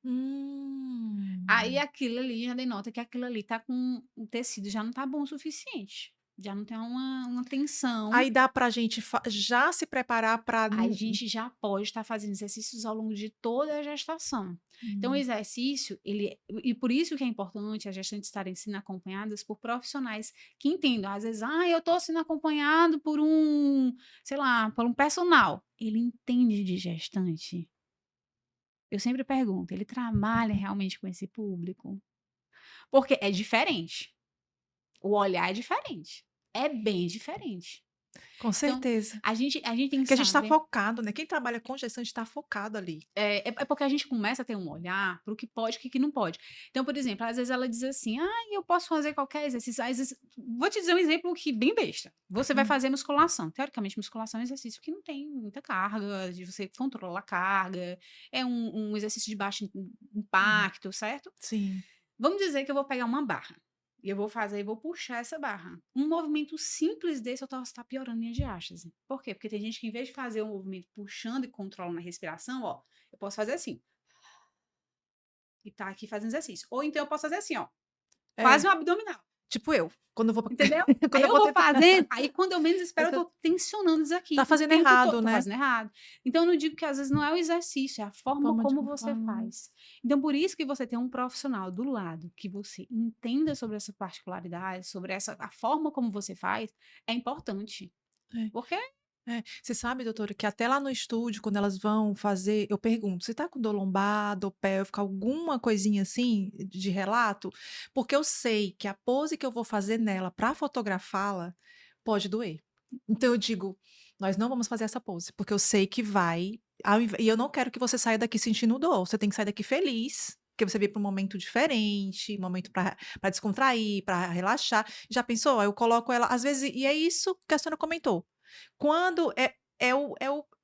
Aí Hum. aquilo ali já denota que aquilo ali tá com o tecido já não tá bom o suficiente, já não tem uma tensão. Aí dá pra gente já se preparar pra A não gente já pode estar fazendo exercícios ao longo de toda a gestação. Então o hum. exercício, ele e por isso que é importante as gestantes estarem sendo acompanhadas por profissionais que entendam. Às vezes: "Ah, eu estou sendo acompanhado por um, sei lá, por um personal". Ele entende de gestante? Eu sempre pergunto: "Ele trabalha realmente com esse público?". Porque é diferente. O olhar é diferente. É bem diferente. Com Então, certeza. a gente tem que Porque a gente tá saber focado, né, quem trabalha com gestante tá focado ali. é porque a gente começa a ter um olhar para o que pode e o que não pode. Então, por exemplo, às vezes ela diz assim: "Ai, eu posso fazer qualquer exercício". Às vezes vou te dizer um exemplo que bem besta. Você vai Hum. fazer musculação. Teoricamente, musculação é um exercício que não tem muita carga, de você controla a carga, é um exercício de baixo Hum. impacto, certo? Sim. Vamos dizer que eu vou pegar uma barra, e eu vou fazer e vou puxar essa barra. Um movimento simples desse eu posso estar piorando minha diástase. Por quê? Porque tem gente que em vez de fazer um movimento puxando e controlando a respiração, ó, eu posso fazer assim, e tá aqui fazendo exercício. Ou então eu posso fazer assim, ó, É, quase um abdominal. tipo eu, quando eu vou Entendeu? quando Aí eu eu vou vou tentar fazendo, aí quando eu menos espero, eu essa tô tensionando isso aqui tá o fazendo tempo todo, errado, tô né. fazendo errado. Então eu não digo que às vezes não é o exercício, é a forma Forma de como como você fala. faz. Então por isso que você tem um profissional do lado, que você entenda sobre essa particularidade, sobre essa a forma como você faz, é importante. É. Porque É, você sabe, doutora, que até lá no estúdio, quando elas vão fazer, eu pergunto: "Você tá com dor lombar, dor pélvica, alguma coisinha assim de relato?" Porque eu sei que a pose que eu vou fazer nela para fotografá-la pode doer. Então eu digo: "Nós não vamos fazer essa pose, porque eu sei que vai e eu não quero que você saia daqui sentindo dor, você tem que sair daqui feliz, porque você veio para um momento diferente, um momento para descontrair, para relaxar". Já pensou? Aí eu coloco ela às vezes e é isso que a senhora comentou. Quando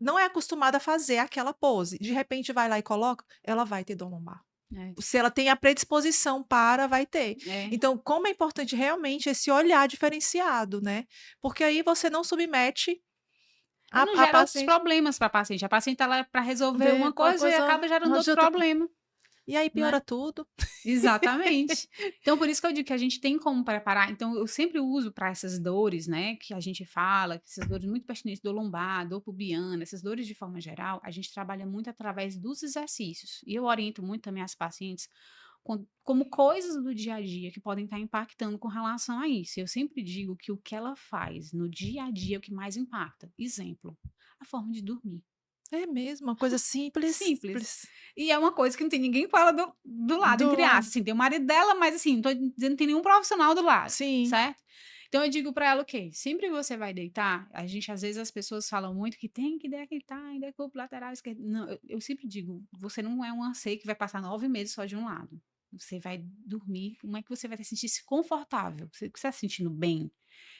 não é acostumada a fazer aquela pose. De repente vai lá e coloca, ela vai ter dor lombar. É, Se ela tem a predisposição para, vai ter. é. Então, como é importante realmente esse olhar diferenciado, né, porque aí você não submete E não a gera outros paciente problemas para a paciente. A paciente está lá para resolver ver uma uma coisa e coisa acaba gerando outro ajuda problema, e aí né? piora tudo. Exatamente. Então, por isso que eu digo que a gente tem como preparar. Então, eu sempre uso para essas dores, né, que a gente fala, que essas dores muito pertinentes, dor lombar, dor pubiana, essas dores de forma geral, a gente trabalha muito através dos exercícios. E eu oriento muito também as pacientes como coisas do dia a dia que podem estar impactando com relação a isso. Eu sempre digo que o que ela faz no dia a dia é o que mais impacta. Exemplo, a forma de dormir. É mesmo, uma coisa Simples. simples E é uma coisa que não tem ninguém com ela do lado, do entre lado. aspas, assim, tem o marido dela, mas assim, não tô dizendo que não tem nenhum profissional do lado, Sim, certo? Então eu digo pra ela o quê? Sempre que você vai deitar, a gente às vezes as pessoas falam muito que tem que deitar em decúbito lateral esquerdo. Não, eu sempre digo, você não é uma C que vai passar 9 meses só de um lado. Você vai dormir, como é que você vai se sentir confortável? Você está se sentindo bem?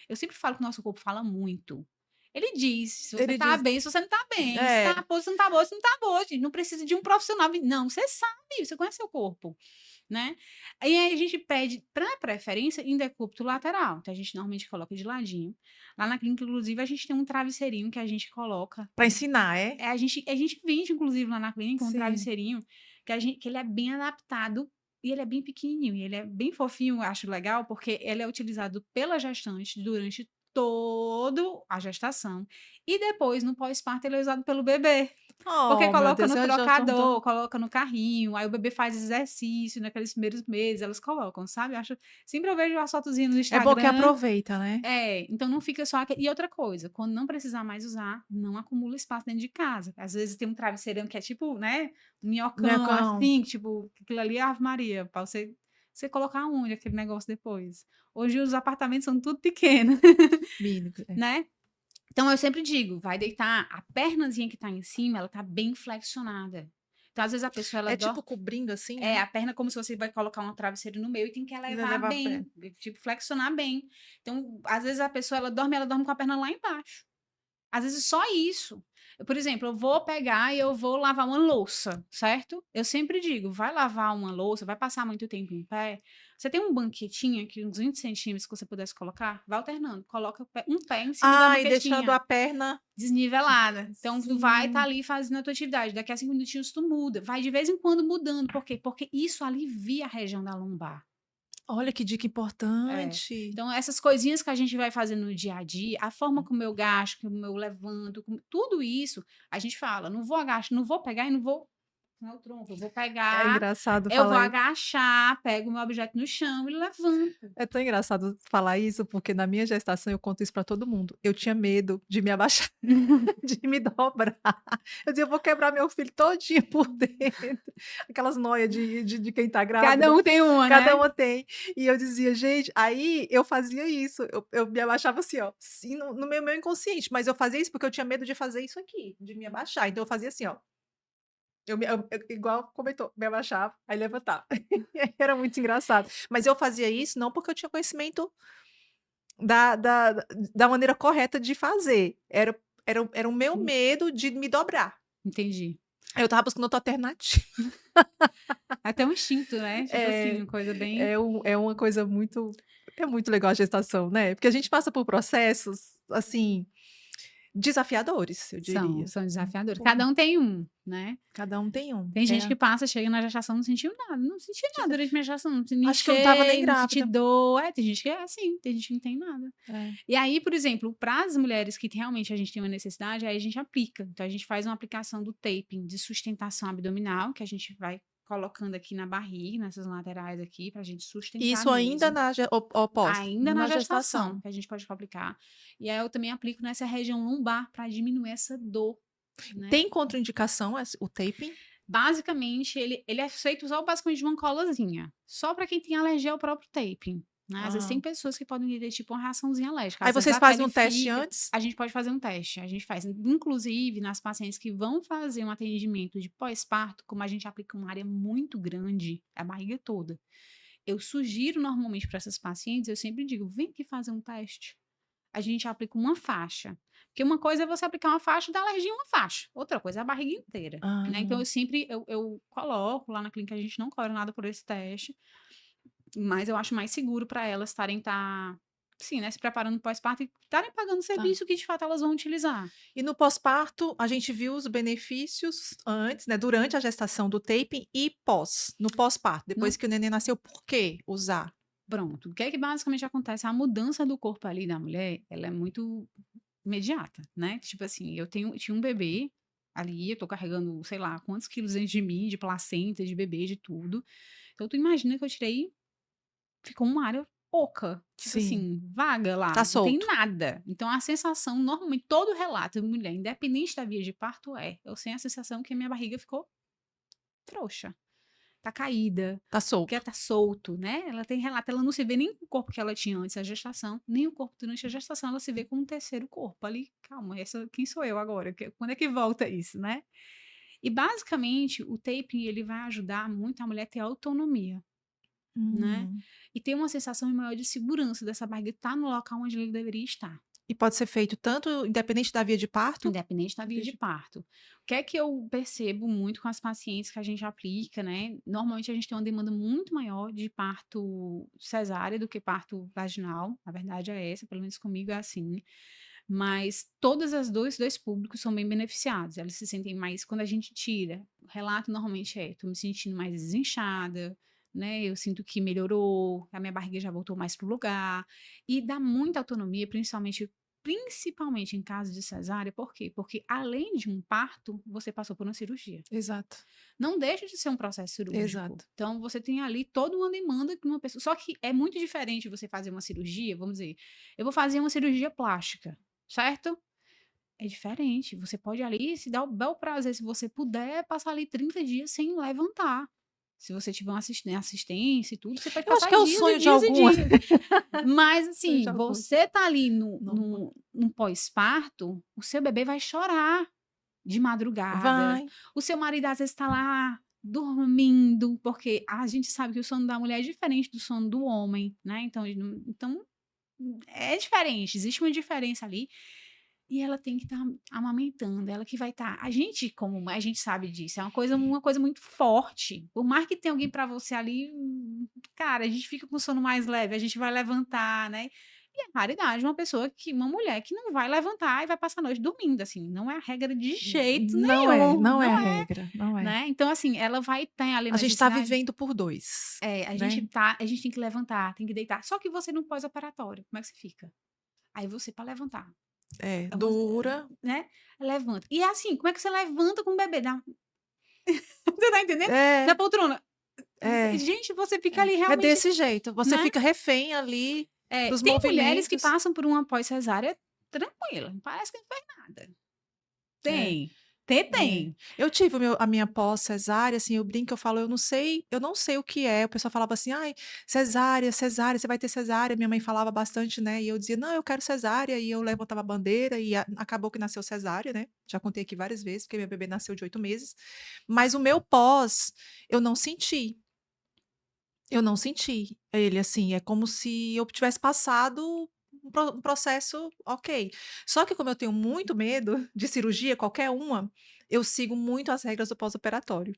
Eu sempre falo que o nosso corpo fala muito. Ele diz se você ele tá diz bem, se você não tá bem, se é, tá boa, se não tá boa, se não tá boa, gente, não precisa de um profissional, não, você sabe, você conhece seu corpo, né. E aí a gente pede, pra preferência, em decúbito lateral, então a gente normalmente coloca de ladinho. Lá na clínica, inclusive, a gente tem um travesseirinho que a gente coloca, pra ensinar, é? a gente vende, inclusive, lá na clínica, um Sim. travesseirinho que ele é bem adaptado e ele é bem pequenininho, e ele é bem fofinho, eu acho legal, porque ele é utilizado pela gestante durante toda a gestação e depois, no pós-parto, ele é usado pelo bebê. Porque Oh, meu coloca Deus, no eu já tô trocador, coloca no carrinho, aí o bebê faz exercício naqueles primeiros meses, elas colocam, sabe. Eu acho sempre eu vejo as fotozinhas no é bom que Instagram. aproveita, né. Então não fica só e outra coisa, quando não precisar mais usar, não acumula espaço dentro de casa. Às vezes tem um travesseirão que é tipo, né, um minhocão, Minhocão, assim, que tipo, aquilo ali é Ave Maria, pra você colocar onde aquele negócio depois? Hoje os apartamentos são tudo pequeno, mini, é. né. Então eu sempre digo: vai deitar, a pernazinha que tá em cima, ela tá bem flexionada. Então às vezes a pessoa ela É tipo cobrindo assim, é? a perna como se você vai colocar um travesseiro no meio e tem que Ainda elevar leva a pé. bem, tipo, flexionar bem. Então, às vezes a pessoa ela dorme com a perna lá embaixo. Às vezes só isso. Por exemplo, eu vou pegar e eu vou lavar uma louça, certo? Eu sempre digo, vai lavar uma louça, vai passar muito tempo em pé. Você tem um banquetinho aqui, uns 20 centímetros que você pudesse colocar? Vai alternando. Coloca um pé em cima da Ah, e deixando banquetinha, a perna desnivelada. Então, tu vai estar sim. ali fazendo a tua atividade. Daqui a 5 minutinhos tu muda. Vai de vez em quando mudando. Por quê? Porque isso alivia a região da lombar. Olha que dica É. importante. Então, essas coisinhas que a gente vai fazendo no dia a dia, a forma como eu gasto, como eu levanto, tudo isso, a gente fala, não vou agachar, não vou pegar e não vou não é o tronco, eu vou É pegar, engraçado eu vou falar isso. agachar, pego o meu objeto no chão e levanto. É tão engraçado falar isso, porque na minha gestação eu conto isso pra todo mundo. Eu tinha medo de me abaixar, de me dobrar. Eu dizia: "Eu vou quebrar meu filho todinho por dentro". Aquelas noias de quem tá Cada grávida, um tem uma, cada né? uma tem. E eu dizia: "Gente", aí eu fazia isso, eu me abaixava assim, ó, sim, no meu inconsciente, mas eu fazia isso porque eu tinha medo de fazer isso aqui, de me abaixar, então eu fazia assim, ó. Eu igual comentou, me abaixava, aí levantava. Era muito engraçado. Mas eu fazia isso não porque eu tinha conhecimento da maneira correta de fazer, era o meu medo de me dobrar. Entendi. Aí eu estava buscando outra alternativa. Até um instinto, né? Tipo assim, É, uma coisa bem. é uma coisa muito é muito legal a gestação, né, porque a gente passa por processos, assim, desafiadores, eu diria. São desafiadores. Por Cada um tem um, né? cada um tem um. Tem gente É, que passa, chega na gestação, não sentiu nada, não senti nada durante minha gestação, não senti nem acho que eu não estava nem cheio, não senti grávida. dor. Tem gente que é assim, tem gente que não tem nada. É. E aí, por exemplo, para as mulheres que realmente a gente tem uma necessidade, aí a gente aplica. Então, a gente faz uma aplicação do taping de sustentação abdominal, que a gente vai colocando aqui na barriga, nessas laterais aqui, para a gente sustentar Isso ainda mesmo. na ge o pós, Ainda na na gestação, gestação. que a gente pode aplicar. E aí eu também aplico nessa região lombar para diminuir essa dor, né? Tem contraindicação o taping? Basicamente, ele é feito só basicamente de uma colazinha, só para quem tem alergia ao próprio taping, né. Às vezes tem Ah. pessoas que podem ter, tipo, uma reaçãozinha alérgica, Aí às vezes vocês a fazem pele um teste fica antes? a gente pode fazer um teste, a gente faz. Inclusive, nas pacientes que vão fazer um atendimento de pós-parto, como a gente aplica uma área muito grande, a barriga toda, eu sugiro normalmente para essas pacientes, eu sempre digo: "Vem aqui fazer um teste". a gente aplica uma faixa. Porque uma coisa é você aplicar uma faixa da alergia em uma faixa, outra coisa é a barriga inteira, né? Então, Ah, eu coloco lá na clínica, a gente não cobra nada por esse teste, mas eu acho mais seguro para elas estarem, sim, né, se preparando para pós-parto e estarem pagando o tá. serviço que de fato elas vão utilizar. E no pós-parto, a gente viu os benefícios antes, né, durante a gestação do taping e pós, no pós-parto, depois No que o neném nasceu, por que usar? Pronto, o que é que basicamente acontece? A mudança do corpo ali da mulher, ela é muito imediata, né? Tipo assim, tinha um bebê ali, eu tô carregando, sei lá, quantos quilos dentro de mim, de placenta, de bebê, de tudo. Então, tu imagina que eu tirei, ficou uma área oca, tipo Sim, assim, vaga tá lá, não tem solto. nada. Então, a sensação, normalmente, todo relato de mulher, independente da via de parto, eu tenho a sensação que a minha barriga ficou frouxa, tá caída, Tá porque ela solto. tá solto, né? Ela tem relato, ela não se vê nem com o corpo que ela tinha antes da gestação, nem o corpo durante a gestação, ela se vê com um terceiro corpo ali. Calma, quem sou eu agora? Quando é que volta isso, né? E basicamente o taping ele vai ajudar muito a mulher a ter autonomia, né? Hum. E ter uma sensação maior de segurança dessa barriga estar no local onde ele deveria estar. E pode ser feito tanto independente da via de parto? Independente da via Via de de parto. O que é que eu percebo muito com as pacientes que a gente aplica, né? Normalmente a gente tem uma demanda muito maior de parto cesárea do que parto vaginal. A verdade é essa, pelo menos comigo é assim. Mas todas as dois públicos são bem beneficiados. Elas se sentem mais, quando a gente tira, o relato normalmente tô me sentindo mais desinchada, né? Eu sinto que melhorou, a minha barriga já voltou mais pro lugar. E dá muita autonomia, principalmente em caso de cesárea, por quê? Porque além de um parto, você passou por uma cirurgia. Exato, Não deixa de ser um processo cirúrgico. exato. Então, você tem ali toda uma demanda que uma pessoa. Só que é muito diferente você fazer uma cirurgia, vamos dizer, eu vou fazer uma cirurgia plástica, certo? É diferente. Você pode ali se dar o bel prazer, se você puder, passar ali 30 dias sem levantar. Se você tiver uma assistência e tudo, você pode Eu acho passar que é o dias e sonho de dias e algumas. dias. Mas, Sonho de assim, algumas. você tá ali no, Não pode. no, no pós-parto, o seu bebê vai chorar de madrugada. Vai. O seu marido, às vezes, tá lá dormindo, porque a gente sabe que o sono da mulher é diferente do sono do homem, né? Então é diferente, existe uma diferença ali. E ela tem que estar amamentando, ela que vai estar. A gente, como mãe, a gente sabe disso, é uma coisa muito forte. Por mais que tenha alguém para você ali, cara, a gente fica com o sono mais leve, a gente vai levantar, né? E é raridade uma mulher que não vai levantar e vai passar a noite dormindo, assim, não é a regra de jeito Não é, nenhum, não é não a é, regra, não é. né? Então, assim, ela vai ter ali A gente tá necessidade. vivendo por 2, né. A gente tem que levantar, tem que deitar. Só que você no pós-operatório, como é que você fica? Aí você para levantar. É, É uma dura. né, levanta. E é assim, como é que você levanta com o bebê você tá entendendo? Da É, poltrona. é, Gente, você fica é. ali É realmente, desse jeito, você né. fica refém ali dos Tem mulheres que movimentos. passam por uma pós-cesárea tranquila, parece que não faz nada. É. Tem, É. tem. Eu tive a minha pós-cesárea, assim, eu brinco, eu falo: eu não sei o que é", o pessoal falava assim: "Ai, cesárea, cesárea, você vai ter cesárea", minha mãe falava bastante, né, e eu dizia: "Não, eu quero cesárea", e eu levantava a bandeira e acabou que nasceu cesárea, né, já contei aqui várias vezes, porque meu bebê nasceu de 8 meses, mas o meu pós, eu não senti, eu não senti ele, assim, é como se eu tivesse passado um processo ok. Só que como eu tenho muito medo de cirurgia, qualquer uma, eu sigo muito as regras do pós-operatório.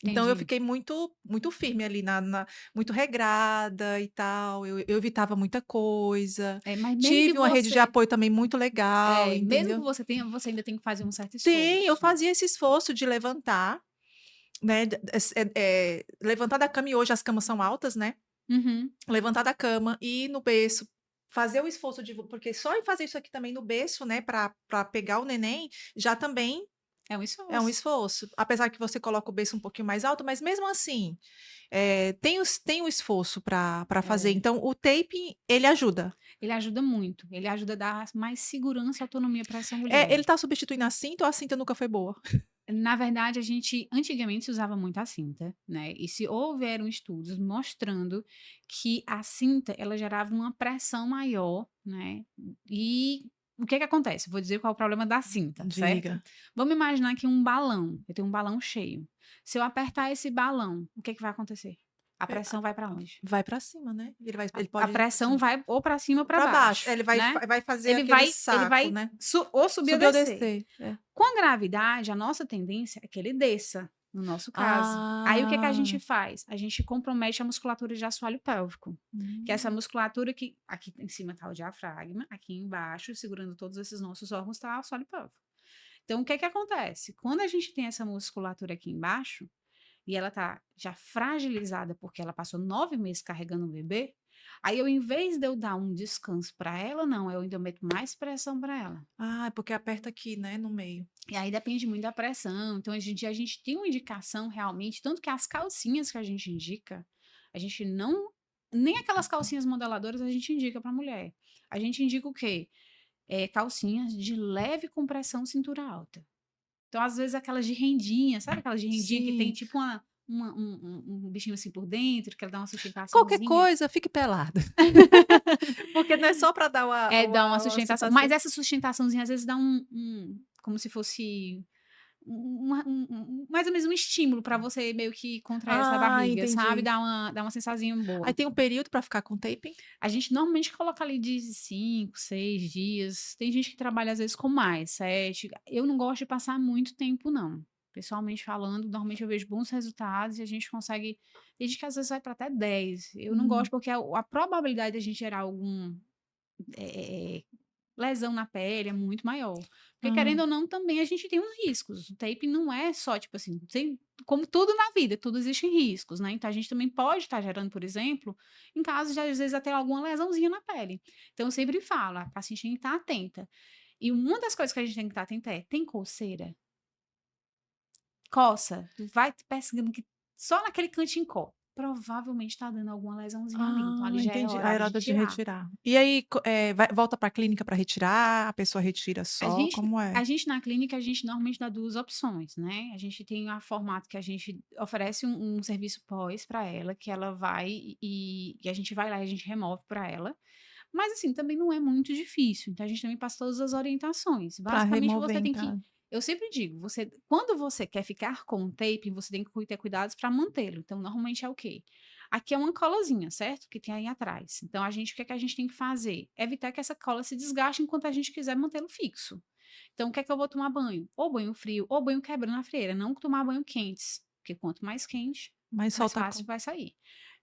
Então eu Entendi. fiquei muito firme ali muito regrada e tal, eu evitava muita coisa, Mas tive uma rede de apoio também muito legal, mesmo que entendeu. você tenha, você ainda tem que fazer um certo Tem, eu esforço. fazia esse esforço de levantar, né, levantar da cama e hoje as camas são altas, né. Uhum. Levantar da cama, ir no berço, fazer o esforço porque só em fazer isso aqui também no berço, né, para pegar o neném, já também É um é um esforço. esforço. Apesar que você coloca o berço um pouquinho mais alto, mas mesmo assim, tem o esforço para fazer. É. Então o taping, ele ajuda. Ele ajuda muito, ele ajuda a dar mais segurança e autonomia para essa Ele mulher. tá substituindo a cinta ou a cinta nunca foi boa? Na verdade, a gente antigamente se usava muito a cinta, né, e se houveram estudos mostrando que a cinta, ela gerava uma pressão maior, né, e o que que acontece? Vou dizer qual é o problema da cinta, certo? Diga. Vamos imaginar que eu tenho um balão cheio. Se eu apertar esse balão, o que que vai acontecer? A É, pressão vai para onde? vai pra cima, né? Ele A pode pressão vai ou para cima ou para pra baixo. baixo, Ele né. vai fazer Ele aquele vai ele saco, vai né? ou subir ou Subir ou descer. descer. É. Com a gravidade, a nossa tendência é que ele desça, no nosso caso. Aí o que que a gente Ah. faz? A gente compromete a musculatura de assoalho pélvico, que é essa Hum. musculatura que aqui em cima está o diafragma, aqui embaixo, segurando todos esses nossos órgãos, está o assoalho pélvico. Então o que que acontece? Quando a gente tem essa musculatura aqui embaixo, e ela tá já fragilizada porque ela passou 9 meses carregando um bebê, aí eu, em vez de eu dar um descanso para ela, não, eu ainda meto mais pressão para ela. Ah, é porque aperta aqui, né, no meio. E aí depende muito da pressão. Então, hoje em dia, a gente tem uma indicação realmente, tanto que as calcinhas que a gente indica, a gente não. Nem aquelas calcinhas modeladoras a gente indica para mulher. A gente indica o quê? Calcinhas de leve compressão cintura alta. Então, às vezes, aquelas de rendinha, sabe aquelas de rendinha que tem Sim. tipo um bichinho assim por dentro, que ela dá uma Qualquer sustentaçãozinha? coisa, fique pelada. Porque não é só pra dar Dá uma uma sustentação. sensação. Mas essa sustentaçãozinha, às vezes, dá como se fosse mais ou menos um estímulo para você meio que contrair essa Ah, barriga, sabe, entendi. dá uma sensazinha Aí boa. tem um período pra ficar com taping? A gente normalmente coloca ali de 5, 6 dias, tem gente que trabalha às vezes com mais, 7. Eu não gosto de passar muito tempo não, pessoalmente falando, normalmente eu vejo bons resultados e a gente consegue, tem gente que às vezes vai para até 10. Eu não gosto Hum. porque a probabilidade de a gente gerar algum, eh lesão na pele é muito maior. Porque Hã. querendo ou não, também a gente tem uns riscos. O tape não é só, tipo assim, tem como tudo na vida, tudo existem riscos, né. Então a gente também pode estar gerando, por exemplo, em casos de às vezes até alguma lesãozinha na pele. Então eu sempre falo, a paciente tem que estar atenta. E uma das coisas que a gente tem que estar atenta é: tem coceira? Coça? Tu vai percebendo que só naquele cantinho provavelmente está dando alguma lesãozinha ali, então Ah, ali já é entendi. Aí horário era de hora de tirar. retirar. E aí vai volta pra clínica pra retirar? A pessoa retira A só? gente Como é? a gente na clínica, a gente normalmente dá 2 opções, né, a gente tem a formato que a gente oferece um serviço pós para ela, que ela vai e a gente vai lá e a gente remove para ela, mas assim, também não é muito difícil, então a gente também passa todas as orientações. Pra Basicamente remover você tem que, então. eu sempre digo, você quando você quer ficar com o tape, você tem que ter cuidados para mantê-lo, então normalmente é o quê? Aqui é uma colazinha, certo? Que tem aí atrás. Então o que é que a gente tem que fazer? Evitar que essa cola se desgaste enquanto a gente quiser mantê-lo fixo. Então, o que é que eu vou tomar banho? Ou banho frio, ou banho quebrando a frieira, não tomar banho quentes, porque quanto mais quente, Mas mais solta com fácil vai sair.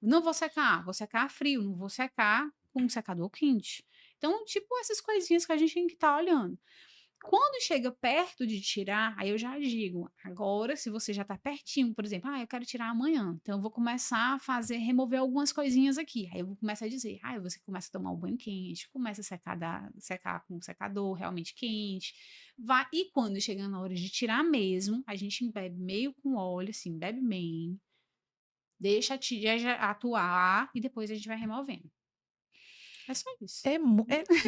Não vou secar frio, não vou secar com um secador quente. Então, tipo, essas coisinhas que a gente tem que estar olhando. Quando chega perto de tirar, aí eu já digo, agora se você já está pertinho, por exemplo, eu quero tirar amanhã, então eu vou começar a remover algumas coisinhas aqui. Aí eu vou começar a dizer, você começa a tomar um banho quente, começa a secar com um secador realmente quente, vai, e quando chega na hora de tirar mesmo, a gente bebe meio com óleo, assim, bebe bem, deixa atuar e depois a gente vai removendo. É só isso. é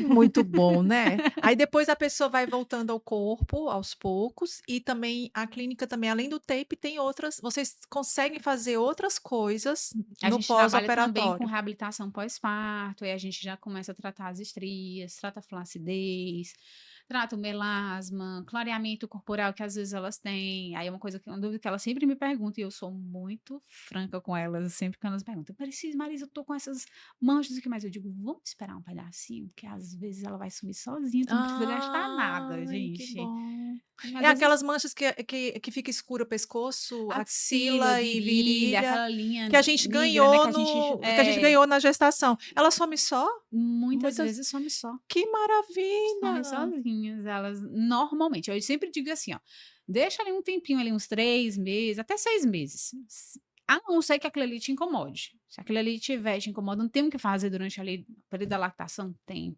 muito bom, né. Aí depois a pessoa vai voltando ao corpo, aos poucos, e também a clínica também, além do tape, tem outras vocês conseguem fazer outras coisas A no gente trabalha também com pós-operatório. reabilitação pós-parto, aí a gente já começa a tratar as estrias, trata a flacidez, trata o melasma, clareamento corporal que às vezes elas têm. Aí é uma coisa que, uma dúvida que elas sempre me perguntam, e eu sou muito franca com elas, sempre que elas perguntam: Marisa, eu tô com essas manchas aqui, mas eu digo, vamos esperar um pedacinho, porque às vezes ela vai sumir sozinha, tu não precisa gastar nada, Ai, que gente. bom. Às É vezes aquelas manchas que fica escura pescoço, axila, axila e virilha, virilha, aquela linha que a gente negra, né, ganhou que a gente no que a gente ganhou na gestação. Ela some só? muitas Muitas vezes some só. que Somem maravilha! sozinhas, elas normalmente, eu sempre digo assim, ó, deixa ali um tempinho, ali uns 3 meses, até 6 meses, a não ser que aquilo ali te incomode. Se aquilo ali estiver te incomodando, tem o que fazer durante ali o período da lactação? Tem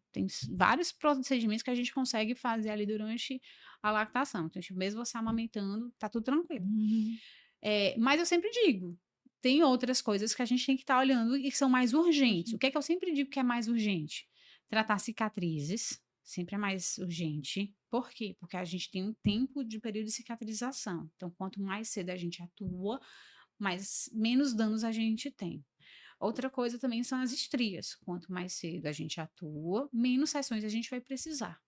vários procedimentos que a gente consegue fazer ali durante a lactação. Então, tipo, mesmo você amamentando, tá tudo tranquilo. Uhum. Mas eu sempre digo, tem outras coisas que a gente tem que estar olhando e que são mais urgentes. O que é que eu sempre digo que é mais urgente? Tratar cicatrizes, sempre é mais urgente. Por quê? Porque a gente tem um tempo de período de cicatrização. Então, quanto mais cedo a gente atua, menos danos a gente tem. Outra coisa também são as estrias. Quanto mais cedo a gente atua, menos sessões a gente vai precisar.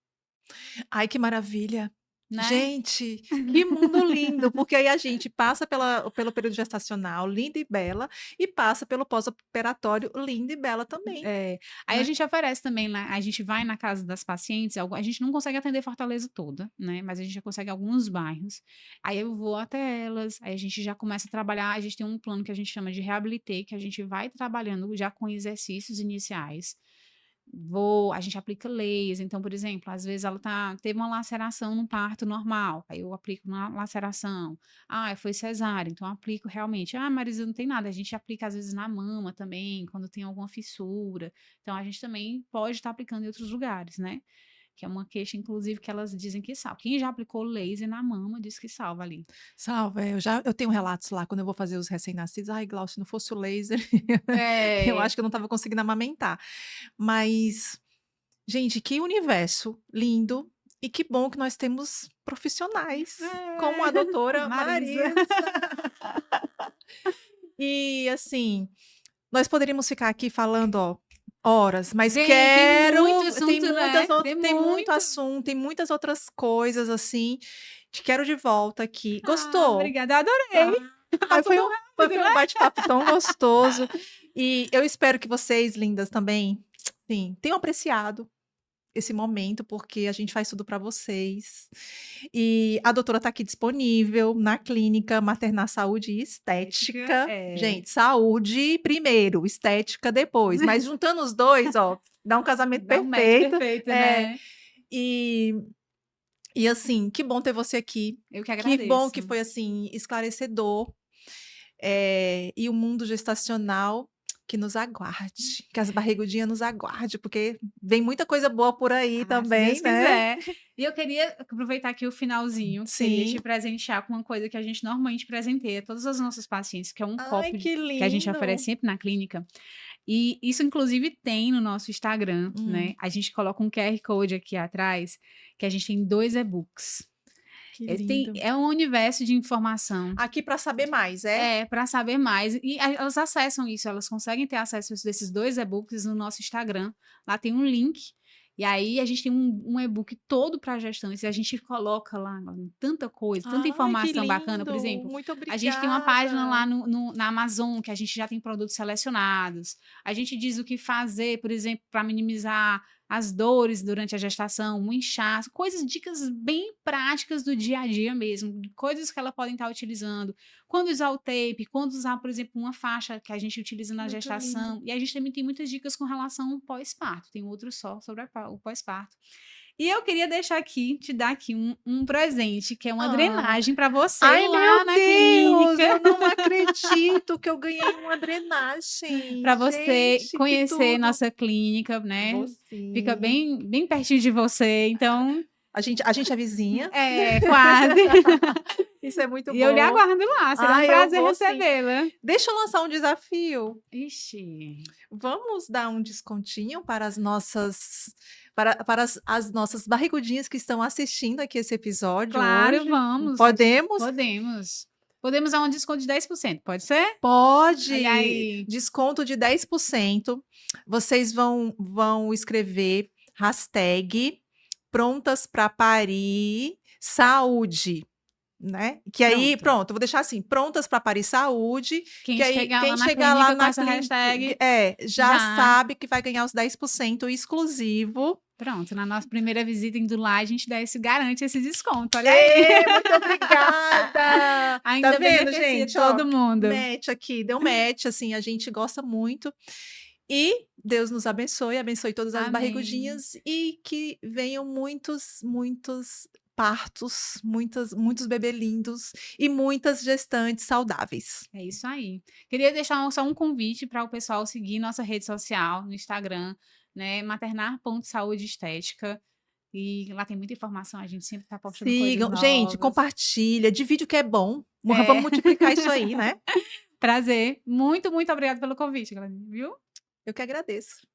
Ai, que maravilha. né? Gente, que mundo lindo, porque aí a gente passa pelo período gestacional, linda e bela, e passa pelo pós-operatório, linda e bela também, É, aí a né. gente oferece também lá, a gente vai na casa das pacientes, a gente não consegue atender Fortaleza toda, né? Mas a gente já consegue alguns bairros. Aí eu vou até elas, aí a gente já começa a trabalhar, a gente tem um plano que a gente chama de reabilitei, que a gente vai trabalhando já com exercícios iniciais. A gente aplica leis, então, por exemplo, às vezes ela teve uma laceração no parto normal, aí eu aplico na laceração. Ah, foi cesárea, então eu aplico realmente. Ah, Marisa, não tem nada. A gente aplica às vezes na mama também, quando tem alguma fissura. Então a gente também pode estar aplicando em outros lugares, né? Que é uma queixa, inclusive, que elas dizem que salva. Quem já aplicou laser na mama diz que salva ali. Salva, eu tenho relatos lá quando eu vou fazer os recém-nascidos, "Ai Glaucia, se não fosse o laser, eu É, acho que eu não estava conseguindo amamentar". Mas, gente, que universo lindo e que bom que nós temos profissionais como a doutora Marisa. Marisa. E, assim, nós poderíamos ficar aqui falando, ó, horas, mas Gente, tem muito tem assunto, muitas né? outras Tem tem muito muito. assunto, tem muitas outras coisas, assim. Te quero de volta aqui. Ah, Gostou? obrigada, eu adorei. Ai, Passou tão rápido, foi né? um bate-papo tão gostoso. E eu espero que vocês, lindas, também, sim, tenham apreciado esse momento, porque a gente faz tudo para vocês. E a doutora está aqui disponível na clínica Maternar Saúde e Estética. É. Gente, saúde primeiro, estética depois. Mas juntando os dois, ó, dá um casamento Dá um match perfeito. perfeito, É, né? e, e assim, que bom ter você aqui. Eu que Que bom que agradeço. foi assim esclarecedor. E o mundo gestacional que nos aguarde, que as barrigudinhas nos aguarde, porque vem muita coisa boa por aí Ah, se também, Deus né. quiser. E eu queria aproveitar aqui o finalzinho, queria te Sim. presentear com uma coisa que a gente normalmente presenteia todas as nossas pacientes, que é um Ai, copo que que a gente oferece lindo. sempre na clínica. E isso, inclusive, tem no nosso Instagram, né? Hum, A gente coloca um QR Code aqui atrás, que a gente tem 2 e-books. que lindo. É um universo de informação. Aqui para saber mais, é? É, para saber mais. E elas acessam isso, elas conseguem ter acesso a desses 2 e-books no nosso Instagram. Lá tem um link, e aí a gente tem um e-book todo para gestantes, e a gente coloca lá tanta coisa, tanta Ai, que informação bacana. Por lindo. exemplo, Muito a gente tem uma página lá obrigada. na Amazon, que a gente já tem produtos selecionados. A gente diz o que fazer, por exemplo, para minimizar as dores durante a gestação, um inchaço, coisas, dicas bem práticas do dia a dia mesmo, coisas que ela podem estar utilizando. Quando usar o tape, quando usar, por exemplo, uma faixa que a gente utiliza na Muito lindo. gestação. E a gente também tem muitas dicas com relação ao pós-parto. Tem outro só sobre o pós-parto. E eu queria deixar aqui, te dar aqui um presente, que é uma Ah. drenagem para você Ai, lá meu na Deus, eu clínica, não acredito que eu ganhei uma drenagem. para você Gente, que conhecer tudo. nossa clínica, né? Vou Fica sim. bem pertinho de você. Então, A gente é vizinha. é quase. Isso é muito E eu lhe bom. aguardo lá, será um Eu prazer vou sim. recebê-la. Deixa eu lançar um desafio. Ixi, Vamos dar um descontinho para as nossas as nossas barrigudinhas que estão assistindo aqui esse episódio claro, hoje. vamos. Podemos? Podemos. Podemos dar um desconto de 10%, pode ser? Olha Pode! aí. Desconto de 10%. Vocês vão escrever hashtag prontas para parir saúde. Né, que aí Pronto. pronto, eu vou deixar assim, prontas para parir saúde, Quem que aí chegar lá quem na chegar lá clínica com na essa clínica hashtag, já já. sabe que vai ganhar os 10% exclusivo. Pronto, na nossa primeira visita indo lá, a gente garante esse desconto. Olha aí. Ê, muito obrigada! Tá Ainda vendo, beneficia gente, ó, todo mundo. match aqui, deu match, assim, a gente gosta muito. E Deus nos abençoe, abençoe todas as Amém. barrigudinhas e que venham muitos, muitos partos, muitos bebê lindos e muitas gestantes saudáveis. É isso aí. Queria deixar só um convite para o pessoal seguir nossa rede social no Instagram, né? Maternar.saúde estética. E lá tem muita informação, a gente sempre está postando coisas Sigam, gente, novas. compartilha, divide o que é bom. Vamos É, multiplicar isso aí, né? prazer. Muito, muito obrigada pelo convite, galera, viu? Eu que agradeço.